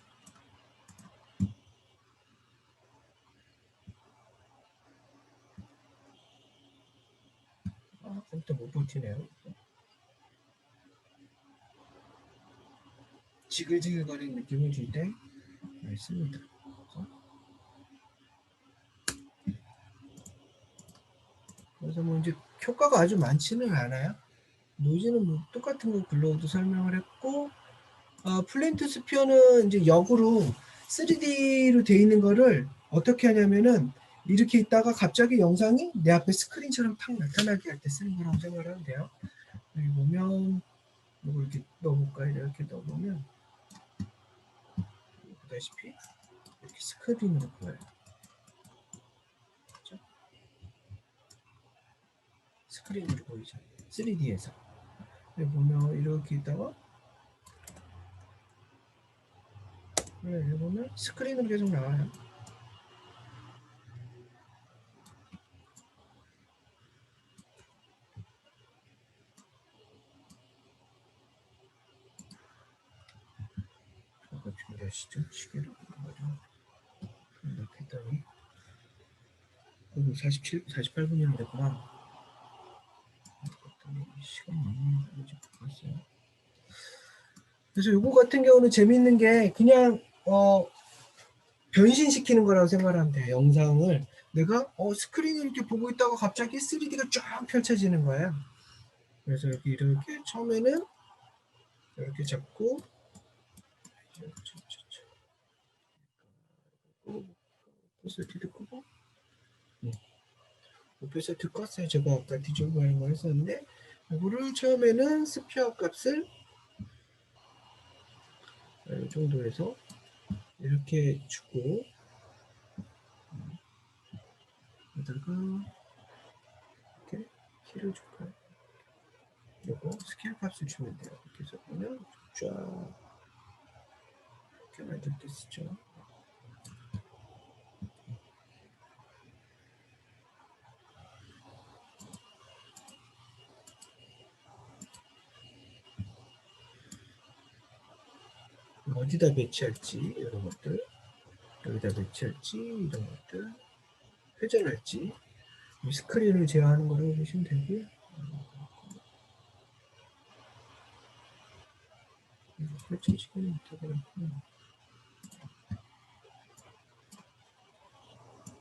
컴퓨터 못 버티네요. 지글지글거리는 느낌을 줄 때 있습니다. 그래서 뭐 이제 효과가 아주 많지는 않아요. 노이즈는 뭐 똑같은 거 글로우도 설명을 했고, 플랜트 스피어는 이제 역으로 3D로 돼 있는 거를 어떻게 하냐면은 이렇게 있다가 갑자기 영상이 내 앞에 스크린처럼 탁 나타나게 할 때 쓰는 거라고 생각을 하면 돼요. 여기 보면 이걸 이렇게 넣어볼까요? 이렇게 넣어보면 보다시피 이렇게 스크린으로 보여요. 그렇죠? 스크린으로 보이죠. 3D에서. 여기 보면 이렇게 있다가 여기 보면 스크린으로 계속 나와요. 아까 지금 몇 시죠? 시계를 이렇게 했더니 48분이나 됐구나. 시간 맞는지 모르겠어요. 그래서 요거 같은 경우는 재밌는 게 그냥 변신시키는 거라고 생각하면 돼요. 영상을 내가 스크린을 이렇게 보고 있다가 갑자기 3D가 쫙 펼쳐지는 거예요. 그래서 여기 이렇게 처음에는 이렇게 잡고 오페셋도 끄고 오페셋 껐어요. 제가 아까 디저브 하는 거 했었는데 이거를 처음에는 스피어 값을 이 정도에서 이렇게 주고 여기다가 이렇게 키를 줄까요? 요거 스케일 값을 주면 돼요. 이렇게 해서 보면 쫙 이렇게 만들 때 쓰죠. 어디다 배치할지 이런 것들, 여기다 배치할지 이런 것들, 회전할지 스크린을 제어하는 거라고 보시면 되고요. 설정시키는 못하더라고요.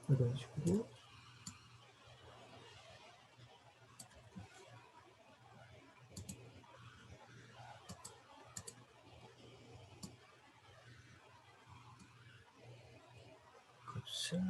이런 식으로 값을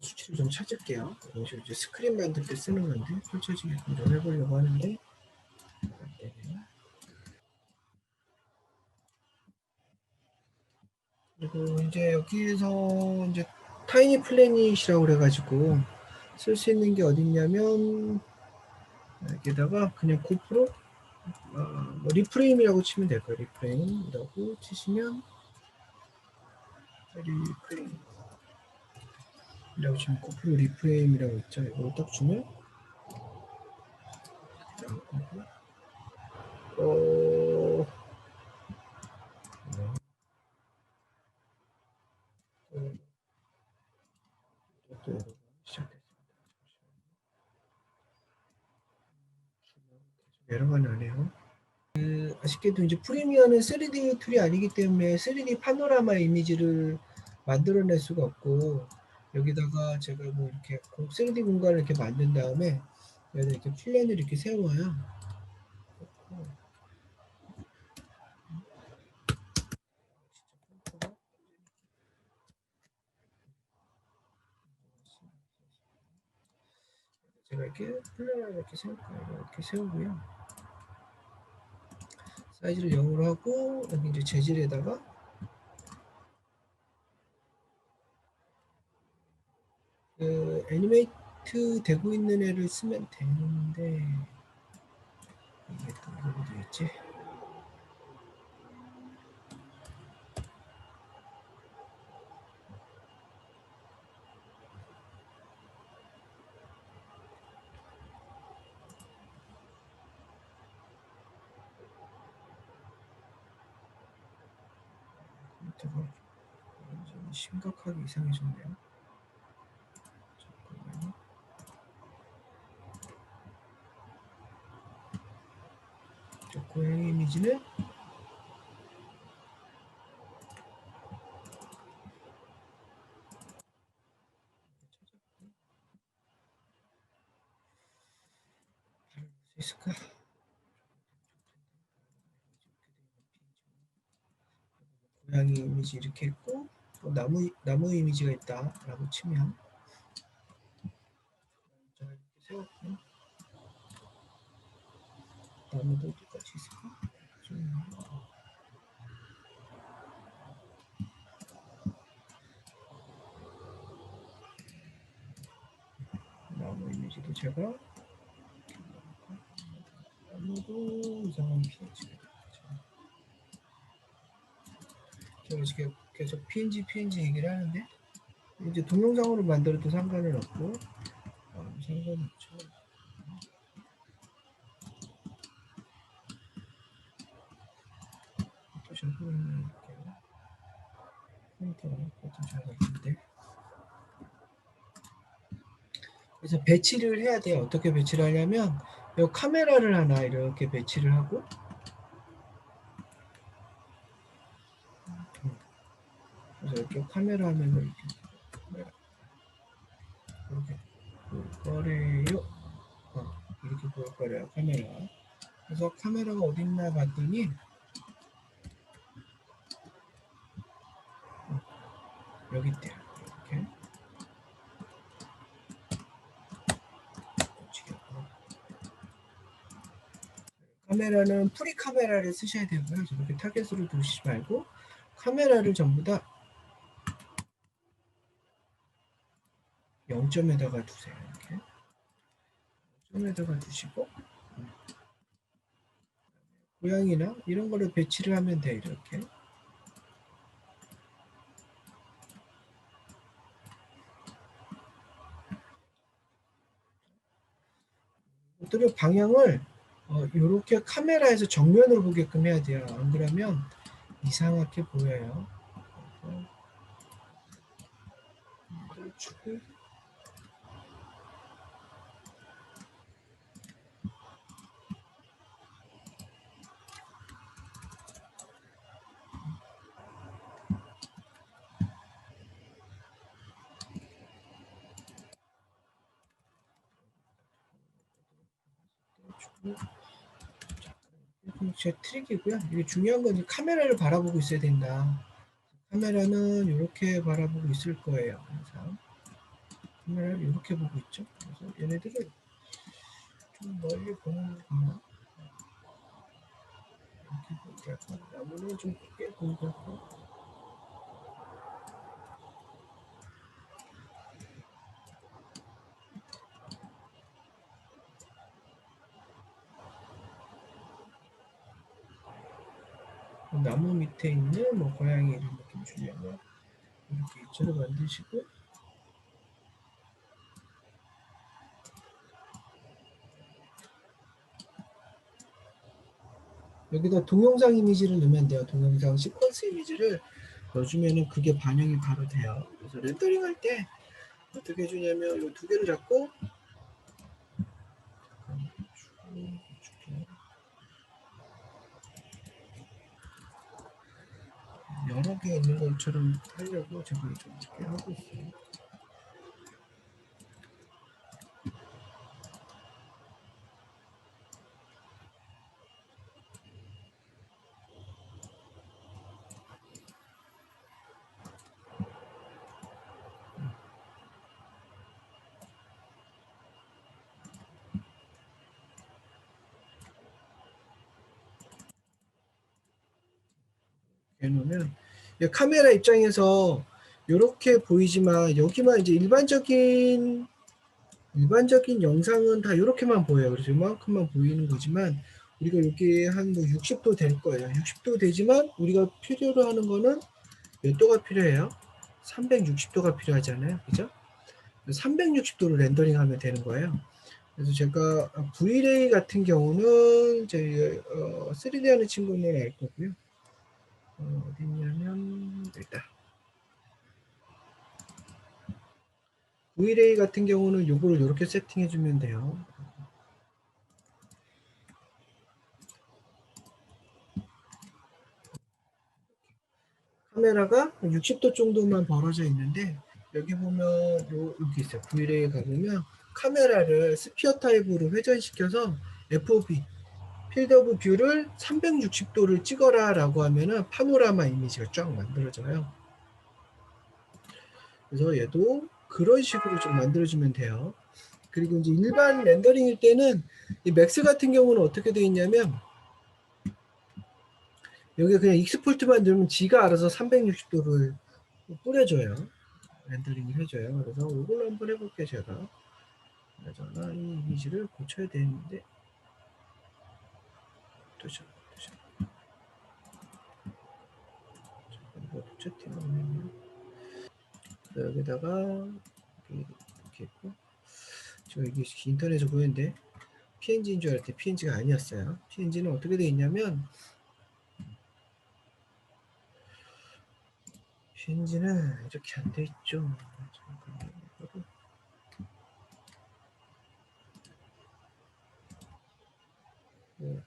수치를 좀 찾을게요. 이런 식으로 이제 스크린 만들 때 쓰는 건데 펼쳐지게끔 좀 해보려고 하는데 안 되네요. 그리고 이제 여기에서 이제 타이니 플래닛이라고 그래가지고 쓸 수 있는 게 어딨냐면 여기다가 그냥 고프로 뭐 리프레임이라고 치면 될 거예요. 리프레임이라고 치시면 리프레임이라고 치면 고프로 리프레임이라고 있죠. 이걸 딱 주면 어, 또 시작됐습니다. 에러가 나네요. 아쉽게도 이제 프리미어는 3D 툴이 아니기 때문에 3D 파노라마 이미지를 만들어낼 수가 없고 여기다가 제가 뭐 이렇게 3D 공간을 이렇게 만든 다음에 여기다 이렇게 플랜을 이렇게 세워야 제가 이렇게 플랜을 이렇게 세울 거예요. 이렇게 세우고요. 사이즈를 0으로 하고 여기 이제 재질에다가 그 애니메이트 되고 있는 애를 쓰면 되는데 이게 또 이걸로 되겠지? 컴퓨터가 완전히 심각하게 이상해졌네요. 잠깐만요. 저 고양이 이미지는 있을까? 고양이 이미지 이렇게 있고 또 나무 이미지가 있다라고 치면 자, 이렇게 세웠고 나무도 똑같이 있을까? 좀 나무 이미지도 제가 나무도 이상한 PNG 제가 지금 계속 PNG 얘기를 하는데 이제 동영상으로 만들어도 상관은 없고 상관은 없죠. 포토샵을 이렇게 포인터가 좀 잘 나는데 그래서 배치를 해야 돼요. 어떻게 배치를 하냐면 이 카메라를 하나 이렇게 배치를 하고 그래서 이렇게 카메라 화면을 이렇게 볼 거래요. 이렇게 볼 거래요. 카메라. 그래서 카메라가 어딨나 봤더니 여기 있대요. 이렇게 카메라는 프리 카메라를 쓰셔야 되고요. 저렇게 타겟으로 두시지 말고 카메라를 전부 다 0점에다가 두세요. 이렇게 0점에다가 두시고 고양이나 이런 거를 배치를 하면 돼요. 이렇게 또 방향을 이렇게 카메라에서 정면으로 보게끔 해야 돼요. 안 그러면 이상하게 보여요. 주고 제 트릭이고요. 이게 중요한 건 카메라를 바라보고 있어야 된다. 카메라는 이렇게 바라보고 있을 거예요. 항상. 카메라를 이렇게 보고 있죠. 그래서 얘네들을 좀 멀리 보는 거나 이렇게 보게 하고 나무는 좀 크게 보게 하고 나무 밑에 있는 뭐 고양이를 느낌 주려면 이렇게 입체를 만드시고 여기다 동영상 이미지를 넣으면 돼요. 동영상 시퀀스 이미지를 넣어주면은 그게 반영이 바로 돼요. 그래서 렌더링 할 때 어떻게 해주냐면 이 두 개를 잡고 여러 개 있는 것처럼 하려고 제가 좀 이렇게 하고 있어요. 해놓으면 카메라 입장에서 이렇게 보이지만 여기만 이제 일반적인 영상은 다 이렇게만 보여요. 그래서 이만큼만 보이는 거지만 우리가 여기 한 뭐 60도 될 거예요. 60도 되지만 우리가 필요로 하는 거는 몇 도가 필요해요? 360도가 필요하잖아요. 그죠? 360도로 렌더링하면 되는 거예요. 그래서 제가 V-Ray 같은 경우는 저희 3D 하는 친구는 알 거고요. 어디 있냐면 일단 V-Ray 같은 경우는 요거를 이렇게 세팅해 주면 돼요. 카메라가 60도 정도만 벌어져 있는데 여기 보면 여기 있어요. V-Ray 가보면 카메라를 스피어 타입으로 회전시켜서 FOV 필드 오브 뷰를 360도를 찍어라 라고 하면은 파노라마 이미지가 쫙 만들어져요. 그래서 얘도 그런 식으로 좀 만들어주면 돼요. 그리고 이제 일반 렌더링일 때는 이 맥스 같은 경우는 어떻게 되어 있냐면 여기 그냥 익스포트만 누르면 지가 알아서 360도를 뿌려줘요. 렌더링을 해줘요. 그래서 이걸로 한번 해볼게요. 제가 그나저나 이 이미지를 고쳐야 되는데 도전 이거 채팅하면 여기다가 이렇게 있고 저 이게 인터넷에서 보였는데 PNG인 줄 알았더니 PNG가 아니었어요. PNG는 어떻게 되어 있냐면 PNG는 이렇게 안 돼 있죠. 네.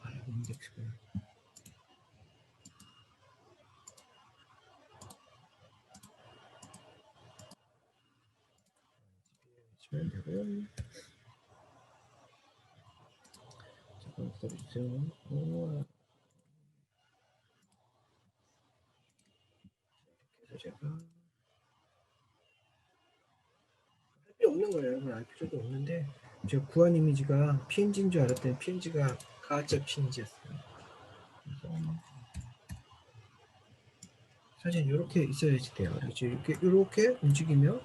아, 인덱스구나. 치면 되고 잠깐 기다려주세요. 그래서 제가 할 필요 없는 거예요. 그건 알 필요도 없는데 제가 구한 이미지가 PNG인 줄 알았더니 PNG가 가짜 PNG였어요. 그래서 사실 이렇게 있어야지 돼요. 이렇게 움직이면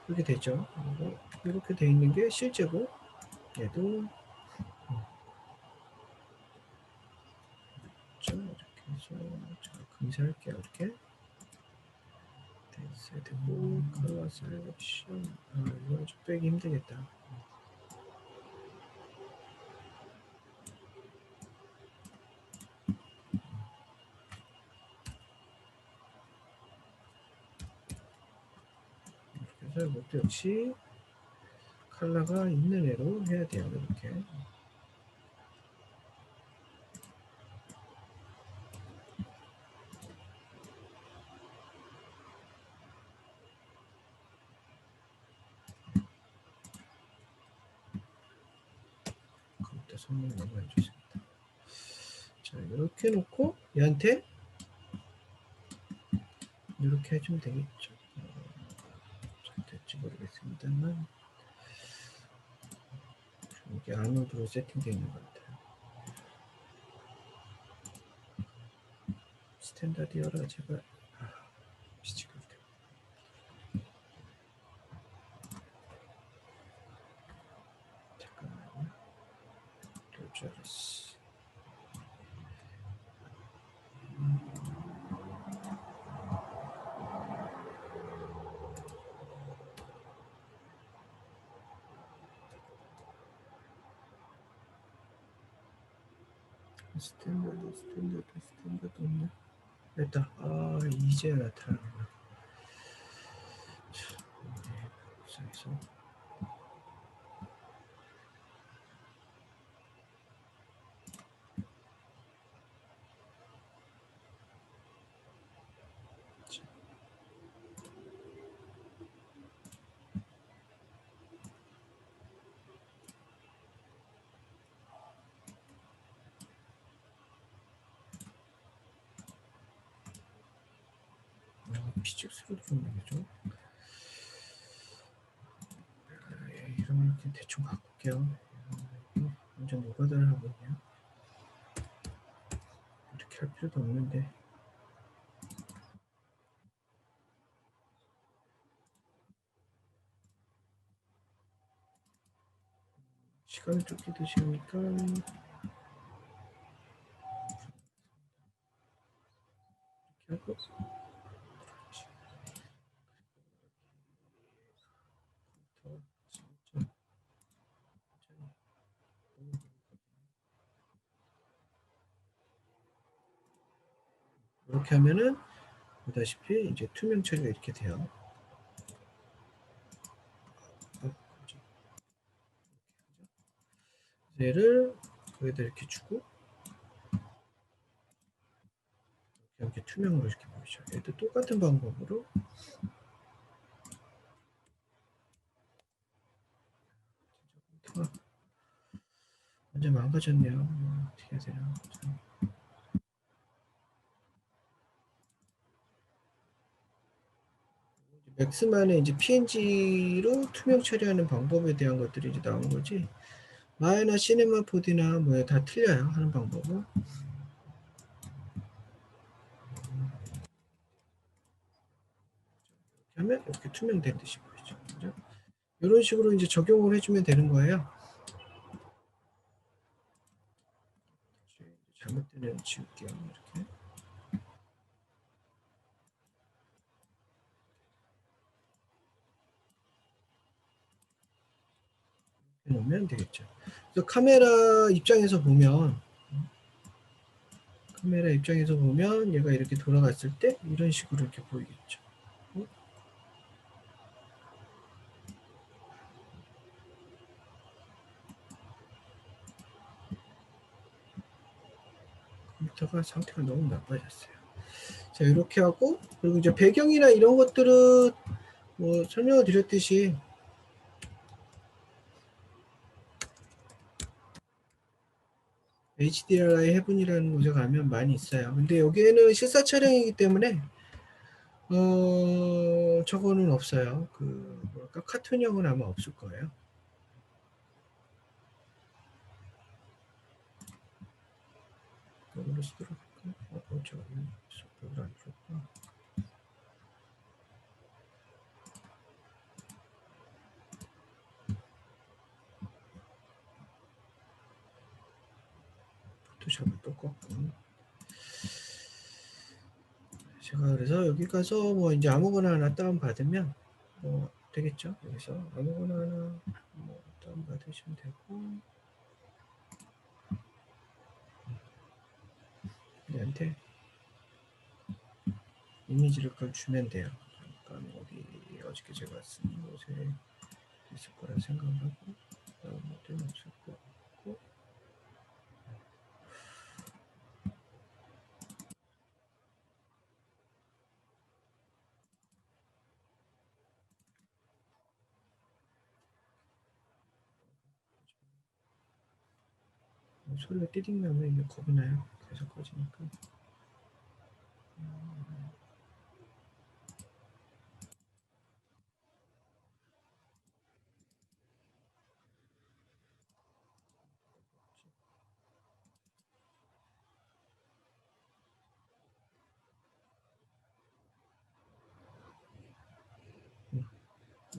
이렇게 되죠. 그리고 이렇게 돼 있는 게 실제고 얘도 이렇게 해서 제가 검사할게요. 이렇게 되고 컬러 셀렉션 이건 좀 빼기 힘들겠다. 그래서 이것도 역시 컬러가 있는 애로 해야 돼요. 이렇게 그것도 선물 너무 해주십니다. 자 이렇게 놓고 얘한테 이렇게 해주면 되겠죠. 잘 될지 모르겠습니다만 이게 아노드로 세팅되어 있는 것 같아요. 스탠다드여라 제발. 미치겠다. 잠깐만요. 그럴 줄 알았어. 스탠다드 없네. 됐다. 아, 이제야 나타나는구나. 네, 구성에서 피직스로 좀 되죠. 이름을 이렇게 대충 바꿀게요. 완전 노가다를 하고 있네요. 이렇게 할 필요도 없는데. 시간을 쫓기 드시니까 이렇게 하고 이렇게 하면은 보다시피 이제 투명 처리가 이렇게 돼요. 얘를 거기다 이렇게 주고 이렇게 투명으로 이렇게 보이죠. 얘도 똑같은 방법으로 완전 망가졌네요. 어떻게 해야 되나. 맥스만의 이제 PNG로 투명 처리하는 방법에 대한 것들이 이제 나온 거지. 마이나 시네마 4D나 뭐 다 틀려요. 하는 방법은. 하면 이렇게 투명된 듯이 보이죠. 그죠? 이런 식으로 이제 적용을 해주면 되는 거예요. 잘못된 애는 지울게요. 이렇게. 해놓으면 되겠죠. 그래서 카메라 입장에서 보면 얘가 이렇게 돌아갔을 때 이런 식으로 이렇게 보이겠죠. 컴퓨터가 상태가 너무 나빠졌어요. 자, 이렇게 하고, 그리고 이제 배경이나 이런 것들은 뭐 설명을 드렸듯이 HDRI 해븐이라는 곳에 가면 많이 있어요. 근데 여기에는 실사 촬영이기 때문에 저거는 없어요. 그 뭐랄까 카툰형은 아마 없을 거예요. 이걸로 쓰도록 할까요? 저기 속도를 안 줬구나. 포토샵을 또 껐고. 제가 그래서 여기 가서 뭐 이제 아무거나 하나 다운 받으면 뭐 되겠죠. 여기서 아무거나 하나 뭐 다운 받으시면 되고 얘한테 이미지를 그걸 주면 돼요. 잠깐 어디 어저께 제가 쓴 곳에 있을 거라 생각을 하고 다운로드는 없을 것 같고 소리가 띠딩 나면 이제 겁이 나요. 계속 꺼지니까.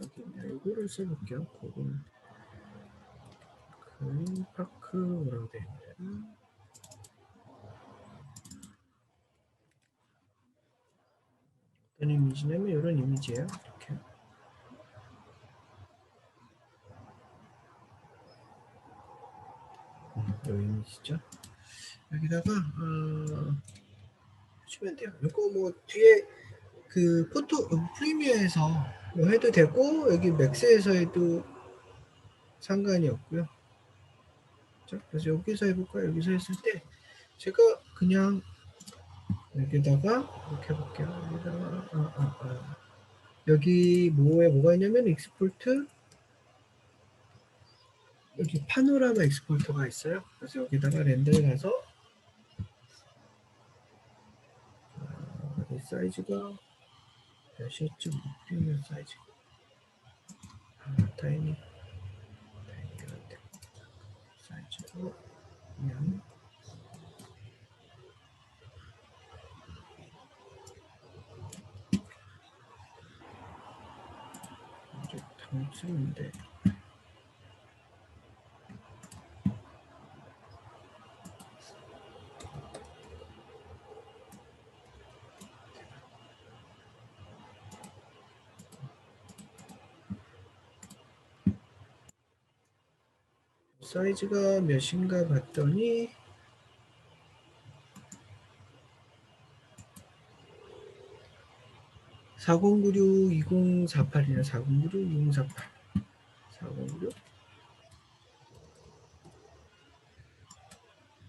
여기 이거를 써볼게요. 구글 그린파크 뭐라고 되어 있나요? 어떤 이미지냐면 이런 이미지예요. 이렇게. 이 이미지죠. 여기다가 하시면 돼요. 이거 뭐 뒤에 그 포토 프리미어에서 뭐 해도 되고 여기 맥스에서 해도 상관이 없고요. 그렇죠? 그래서 여기서 해볼까요? 여기서 했을 때 제가 그냥 여기다가 이렇게 해볼게요. 여기다가 여기 뭐가 있냐면 익스포트 여기 파노라마 익스포터가 있어요. 그래서 여기다가 렌더에 가서 이 사이즈가 몇이었죠? 프리미엄 사이즈 타이밍 사이즈로 그냥 이제 당첨인데 사이즈가 몇인가 봤더니 4096-2048이나 4096-2048 4096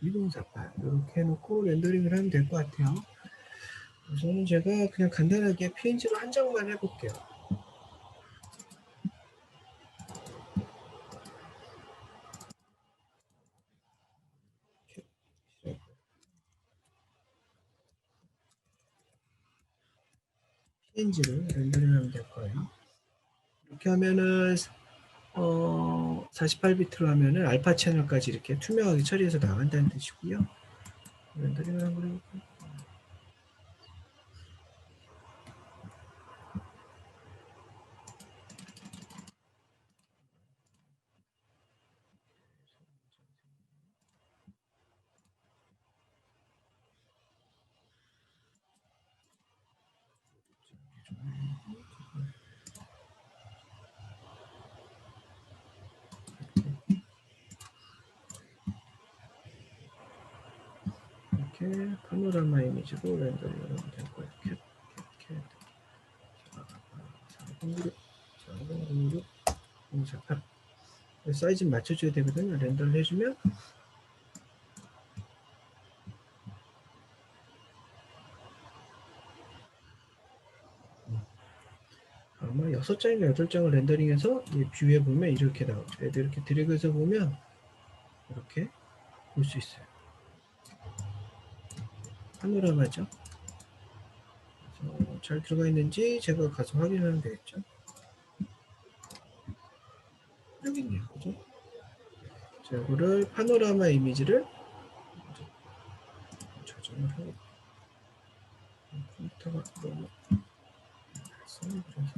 2048 이렇게 해놓고 렌더링을 하면 될 것 같아요. 우선은 제가 그냥 간단하게 PNG로 한 장만 해볼게요. PNG로 렌더링하면 될 거예요. 이렇게 하면은 48비트로 하면은 알파 채널까지 이렇게 투명하게 처리해서 나간다는 뜻이고요. 렌더링을 한번 해볼까요? 이렇게 파노라마 이미지로 렌더링을 하면 될 거예요. 이렇게 4096, 4096, 048 사이즈 맞춰줘야 되거든요. 렌더를 해주면 아마 6장인가 8장을 렌더링해서 뷰에 보면 이렇게 나오죠. 이렇게 드래그해서 보면 이렇게 볼 수 있어요. 파노라마죠. 그래서 잘 들어가 있는지 제가 가서 확인하면 되겠죠. 여기 있네요. 그죠? 자, 이거를 파노라마 이미지를 조정을 하고 컴퓨터가 너무 발성이 그래서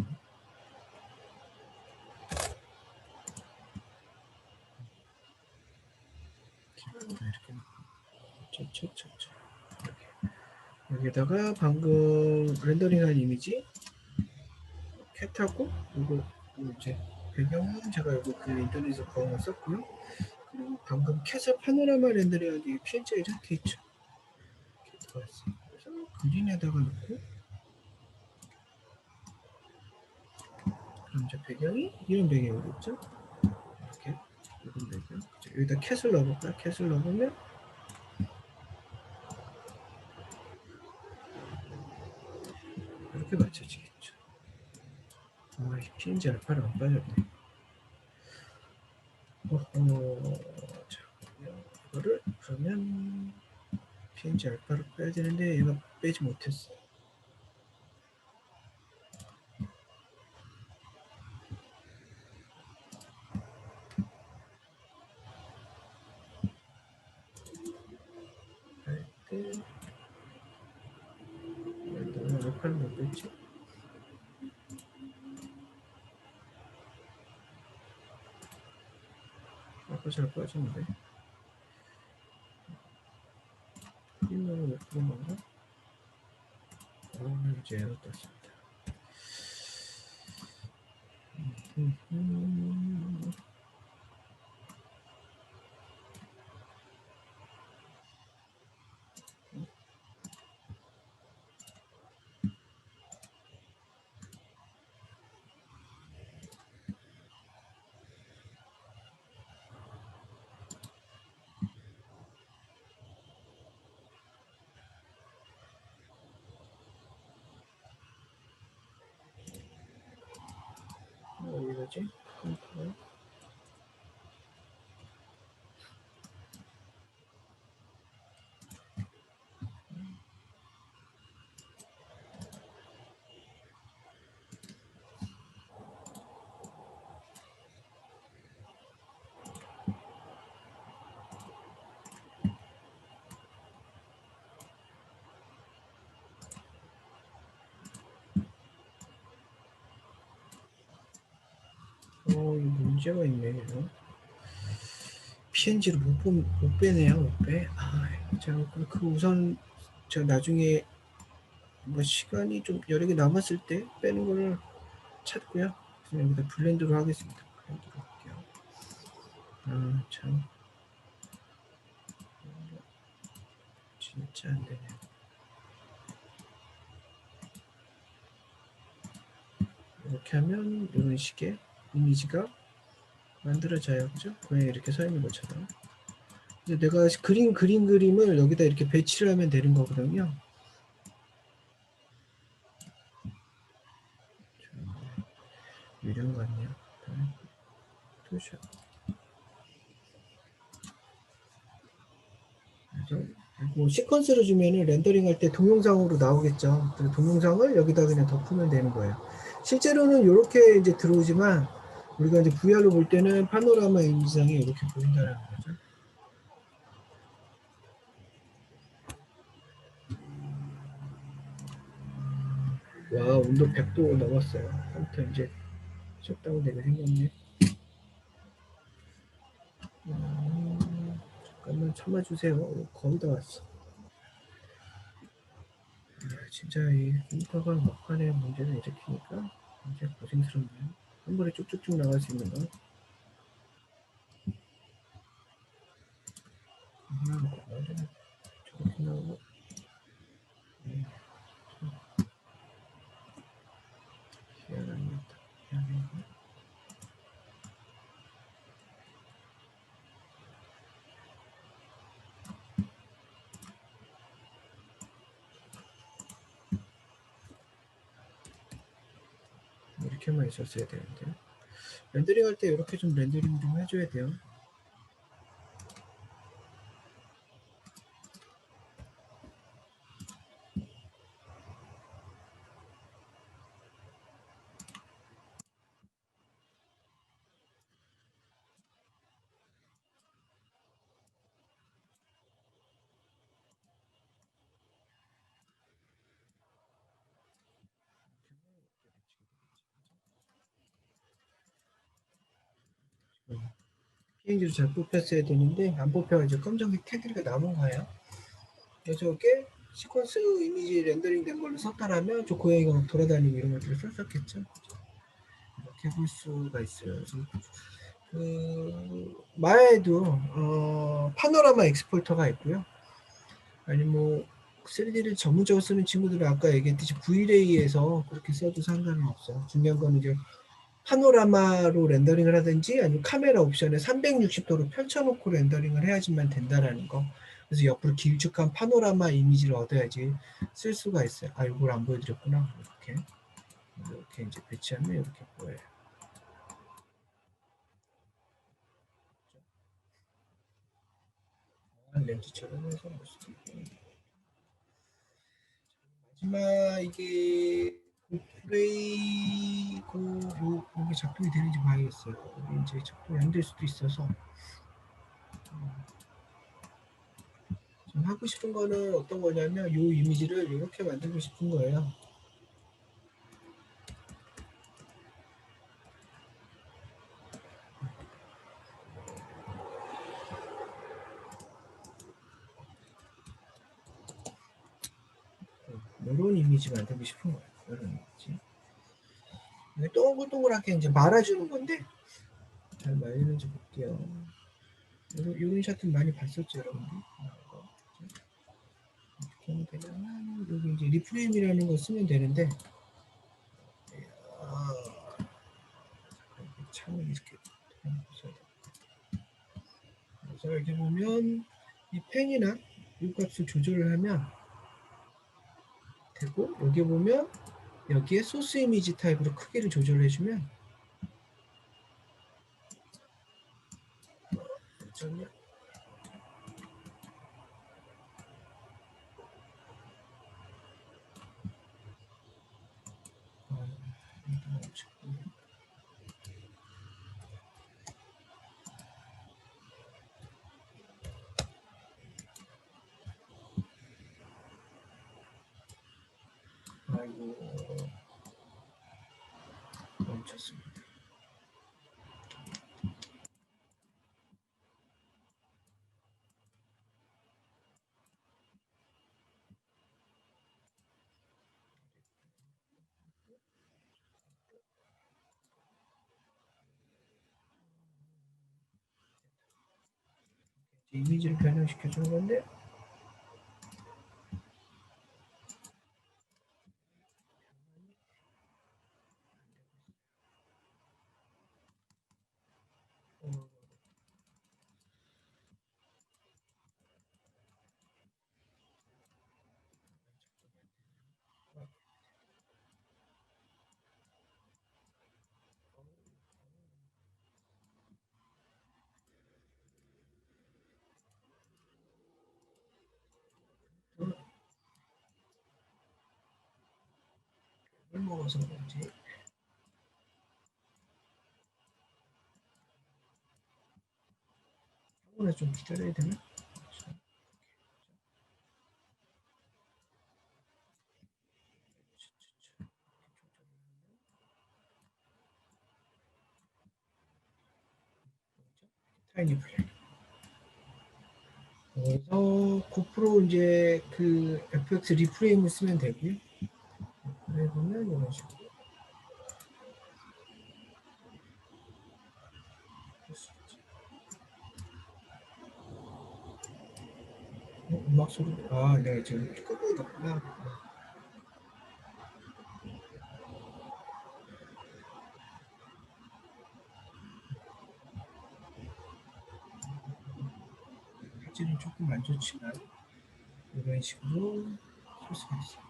이렇게 쳐 여기다가 방금 렌더링한 이미지 캣하고 이거 이제 배경은 제가 이거 그 인터넷에서 구한 썼고요. 그리고 방금 캣을 파노라마 렌더링한 게 PNG가 이렇게 있죠. 이렇게 들어갔어요. 그래서 그린에다가 놓고 그럼 이제 배경이 이런 배경이겠죠. 이렇게 이런 배경. 여기다 캣을 넣어볼까? 캣을 넣으면 이렇게 맞춰지겠죠. PNG 알파를 안 빠졌네. 자, 이거를 그러면 PNG 알파를 빼야 되는데 얘가 빼지 못했어. 할때 알파를 못 뺐지? 잘 빠지는데. 프리미엄을 못 푸는 건가? 이제 에러 떴습니다. 왜 이러지? 이거 문제가 있네. 이거. PNG를 못 빼네요. 못 빼. 제가 그 우선 제가 나중에 뭐 시간이 좀 여러 개 남았을 때 빼는 거를 찾고요. 그래서 여기다 블렌드로 하겠습니다. 블렌드로 할게요. 참 진짜 안 되네. 이렇게 하면 이런 식의 이미지가 만들어져요. 그죠? 그냥 이렇게 서 있는 것처럼. 이제 내가 그림을 여기다 이렇게 배치를 하면 되는 거거든요. 유령 같네요. 포토샵. 그래서 뭐 시퀀스로 주면은 렌더링 할 때 동영상으로 나오겠죠. 그래서 동영상을 여기다 그냥 덮으면 되는 거예요. 실제로는 이렇게 이제 들어오지만 우리가 이제 VR로 볼 때는 파노라마 이미지상에 이렇게 보인다는 거죠. 와, 온도 100도 넘었어요. 컴퓨터 이제 셧다운 되게 생겼네. 잠깐만 참아주세요. 거의 다 왔어. 진짜 이 컴퓨터가 막판에 문제를 일으키니까 굉장히 고생스럽네요. 한 번에 쭉쭉쭉 나갈 수 있는 거. 완전히 저렇게 나오고. 희한합니다. 희한해. 이렇게만 있었어야 되는데. 렌더링 할 때 이렇게 좀 렌더링 좀 해줘야 돼요. PNG로 잘 뽑혔어야 되는데 안 뽑혀가지고 검정색 테두리가 남은 거예요. 그래서 이게 시퀀스 이미지 렌더링 된 걸로 썼다라면 저 고양이가 막 돌아다니고 이런 것들을 썼었겠죠. 이렇게 볼 수가 있어요. 그래서 마에도 파노라마 엑스포터가 있고요. 아니 뭐 3D를 전문적으로 쓰는 친구들은 아까 얘기했듯이 V-Ray에서 그렇게 써도 상관은 없어요. 중요한 건 이제 파노라마로 렌더링을 하든지 아니면 카메라 옵션에 360도로 펼쳐놓고 렌더링을 해야지만 된다라는 거. 그래서 옆으로 길쭉한 파노라마 이미지를 얻어야지 쓸 수가 있어요. 이걸 안 보여드렸구나. 이렇게 이제 배치하면 이렇게 보여요. 렌즈처럼 해서 볼 수도 있고. 마지막 이게 플레이 이게 작동이 되는지 봐야겠어요. 이게 이제 작동이 안 될 수도 있어서 지금 하고 싶은 거는 어떤 거냐면 이 이미지를 이렇게 만들고 싶은 거예요. 이런 이미지 만들고 싶은 거예요. 이런 이미지. 동글동글하게 이제 말아주는 건데 잘 말리는지 볼게요. 이런 샷은 많이 봤었죠, 여러분들. 이렇게 하면 되잖아. 여기 이제 리프레임이라는 거 쓰면 되는데, 창을 이렇게 써야 돼. 그래서 이렇게 보면 이 펜이나 이 값을 조절을 하면 되고, 여기 보면 여기에 소스 이미지 타입으로 크기를 조절해주면 잠깐만요. 아이고 멈췄습니다. 이미지를 변형시켜 주는 건데 물 먹어서 그런지 한번에 좀 기다려야 되나? 타이니 플레이. 그래서 고프로 이제 그 FX 리프레임을 쓰면 되고요. 그래 보면 이런 식으로 음악 소리 네 지금 끄고 있구나. 화질은 조금 안 좋지만 이런 식으로 쓸 수가 있어요.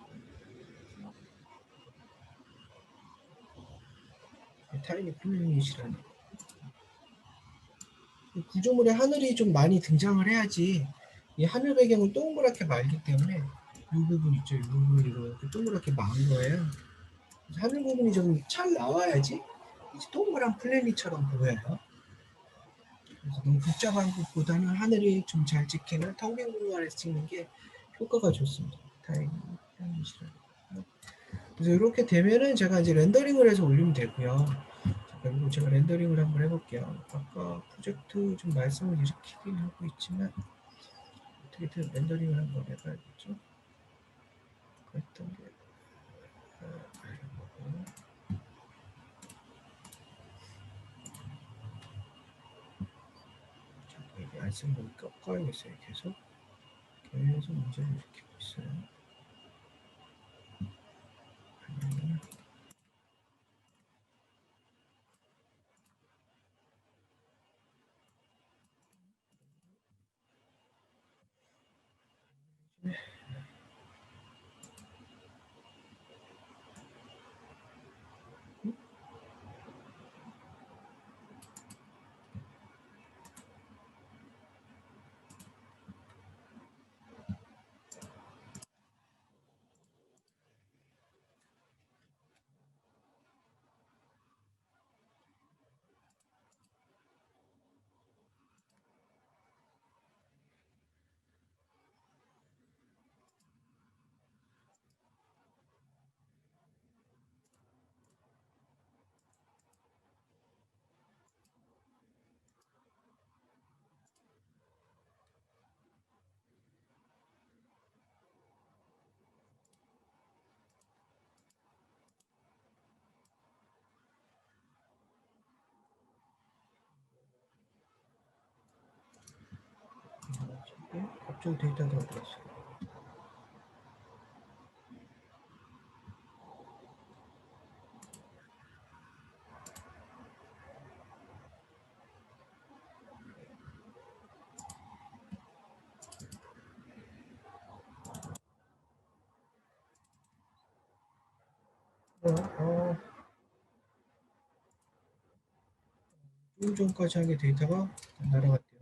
타이니 플레이시라는 구조물에 하늘이 좀 많이 등장을 해야지 이 하늘 배경은 동그랗게 말기 때문에 이 부분 있죠. 이 부분이 이렇게 동그랗게 만 거예요. 하늘 부분이 좀 잘 나와야지 이제 동그란 플래닛처럼 보여요. 그래서 너무 복잡한 것보다는 하늘이 좀 잘 찍히는 텅빈 공간에서 찍는 게 효과가 좋습니다. 다행히 싫어요. 그래서 이렇게 되면은 제가 이제 렌더링을 해서 올리면 되고요. 그리고 제가 렌더링을 한번 해볼게요. 아까 프로젝트 좀 말씀을 일으키긴 하고 있지만 어떻게든 렌더링을 한번 해봐야겠죠. 그랬던 게 이게 안 쓰는 거니까 꺼야겠어요. 계속 문제를 일으키고 있어요. 이쪽 데이터가 어디 갔어? 어, 조금 전까지 한 게 데이터가 날아갔대요.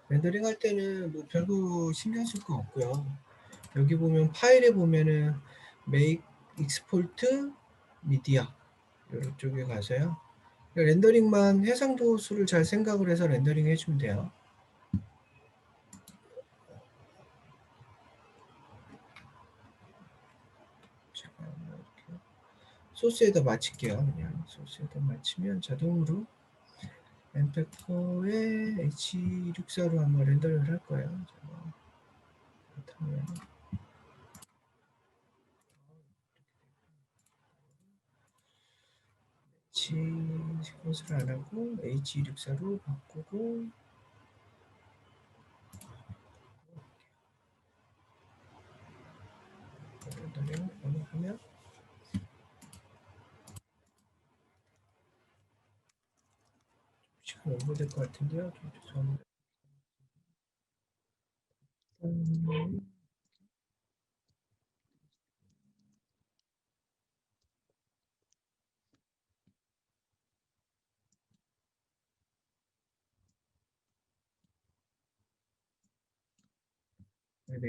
렌더링 할 때는 뭐 별거 신경 쓸 거 없고요. 여기 보면 파일에 보면은 make export media 이쪽에 가서요. 렌더링만 해상도 수를 잘 생각을 해서 렌더링 해주면 돼요. 제가 이렇게 소스에다 맞출게요. 그냥 소스에다 맞추면 자동으로 엠팩터에 H64로 한번 렌더링을 할 거예요. 그렇다면 H 시퀀스를 안 하고 H264로 바꾸고 렌더링을 하면 시간 오버될 것 같은데요. 좀 죄송합니다.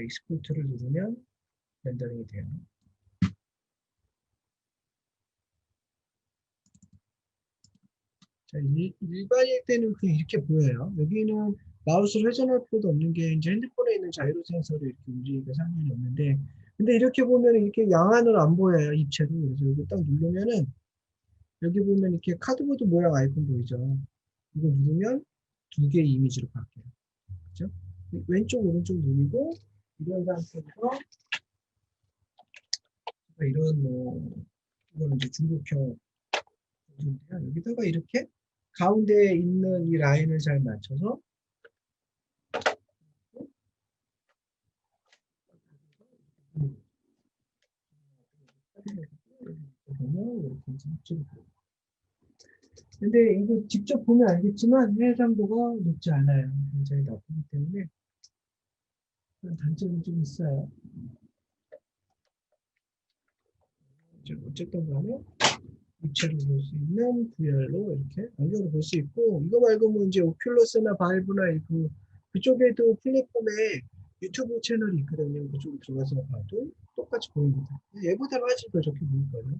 익스포트를 누르면 렌더링이 돼요. 자, 일반일 때는 그냥 이렇게 보여요. 여기는 마우스를 회전할 필요도 없는 게 이제 핸드폰에 있는 자이로 센서로 이렇게 움직이니까 상관이 없는데, 근데 이렇게 보면 이렇게 양안으로 안 보여요, 입체로. 그래서 여기 딱 누르면은 여기 보면 이렇게 카드보드 모양 아이콘 보이죠? 이거 누르면 두 개의 이미지로 바뀌어요. 그죠? 왼쪽 오른쪽 누르고 이런 상태에서 이런 뭐 이거는 이제 중국형 인데요. 여기다가 이렇게 가운데에 있는 이 라인을 잘 맞춰서 보면 이렇게 입체로 보여요. 근데 이거 직접 보면 알겠지만 해상도가 높지 않아요. 굉장히 나쁘기 때문에 그런 단점이 좀 있어요. 어쨌든 간에 입체로 볼 수 있는 VR로 이렇게 안경을 볼 수 있고, 이거 말고 뭐 이제 오큘러스나 바이브나 그쪽에도 플랫폼에 유튜브 채널이 있거든요. 그쪽으로 들어가서 봐도 똑같이 보입니다. 얘보다는 훨씬 더 좋게 보일 거예요.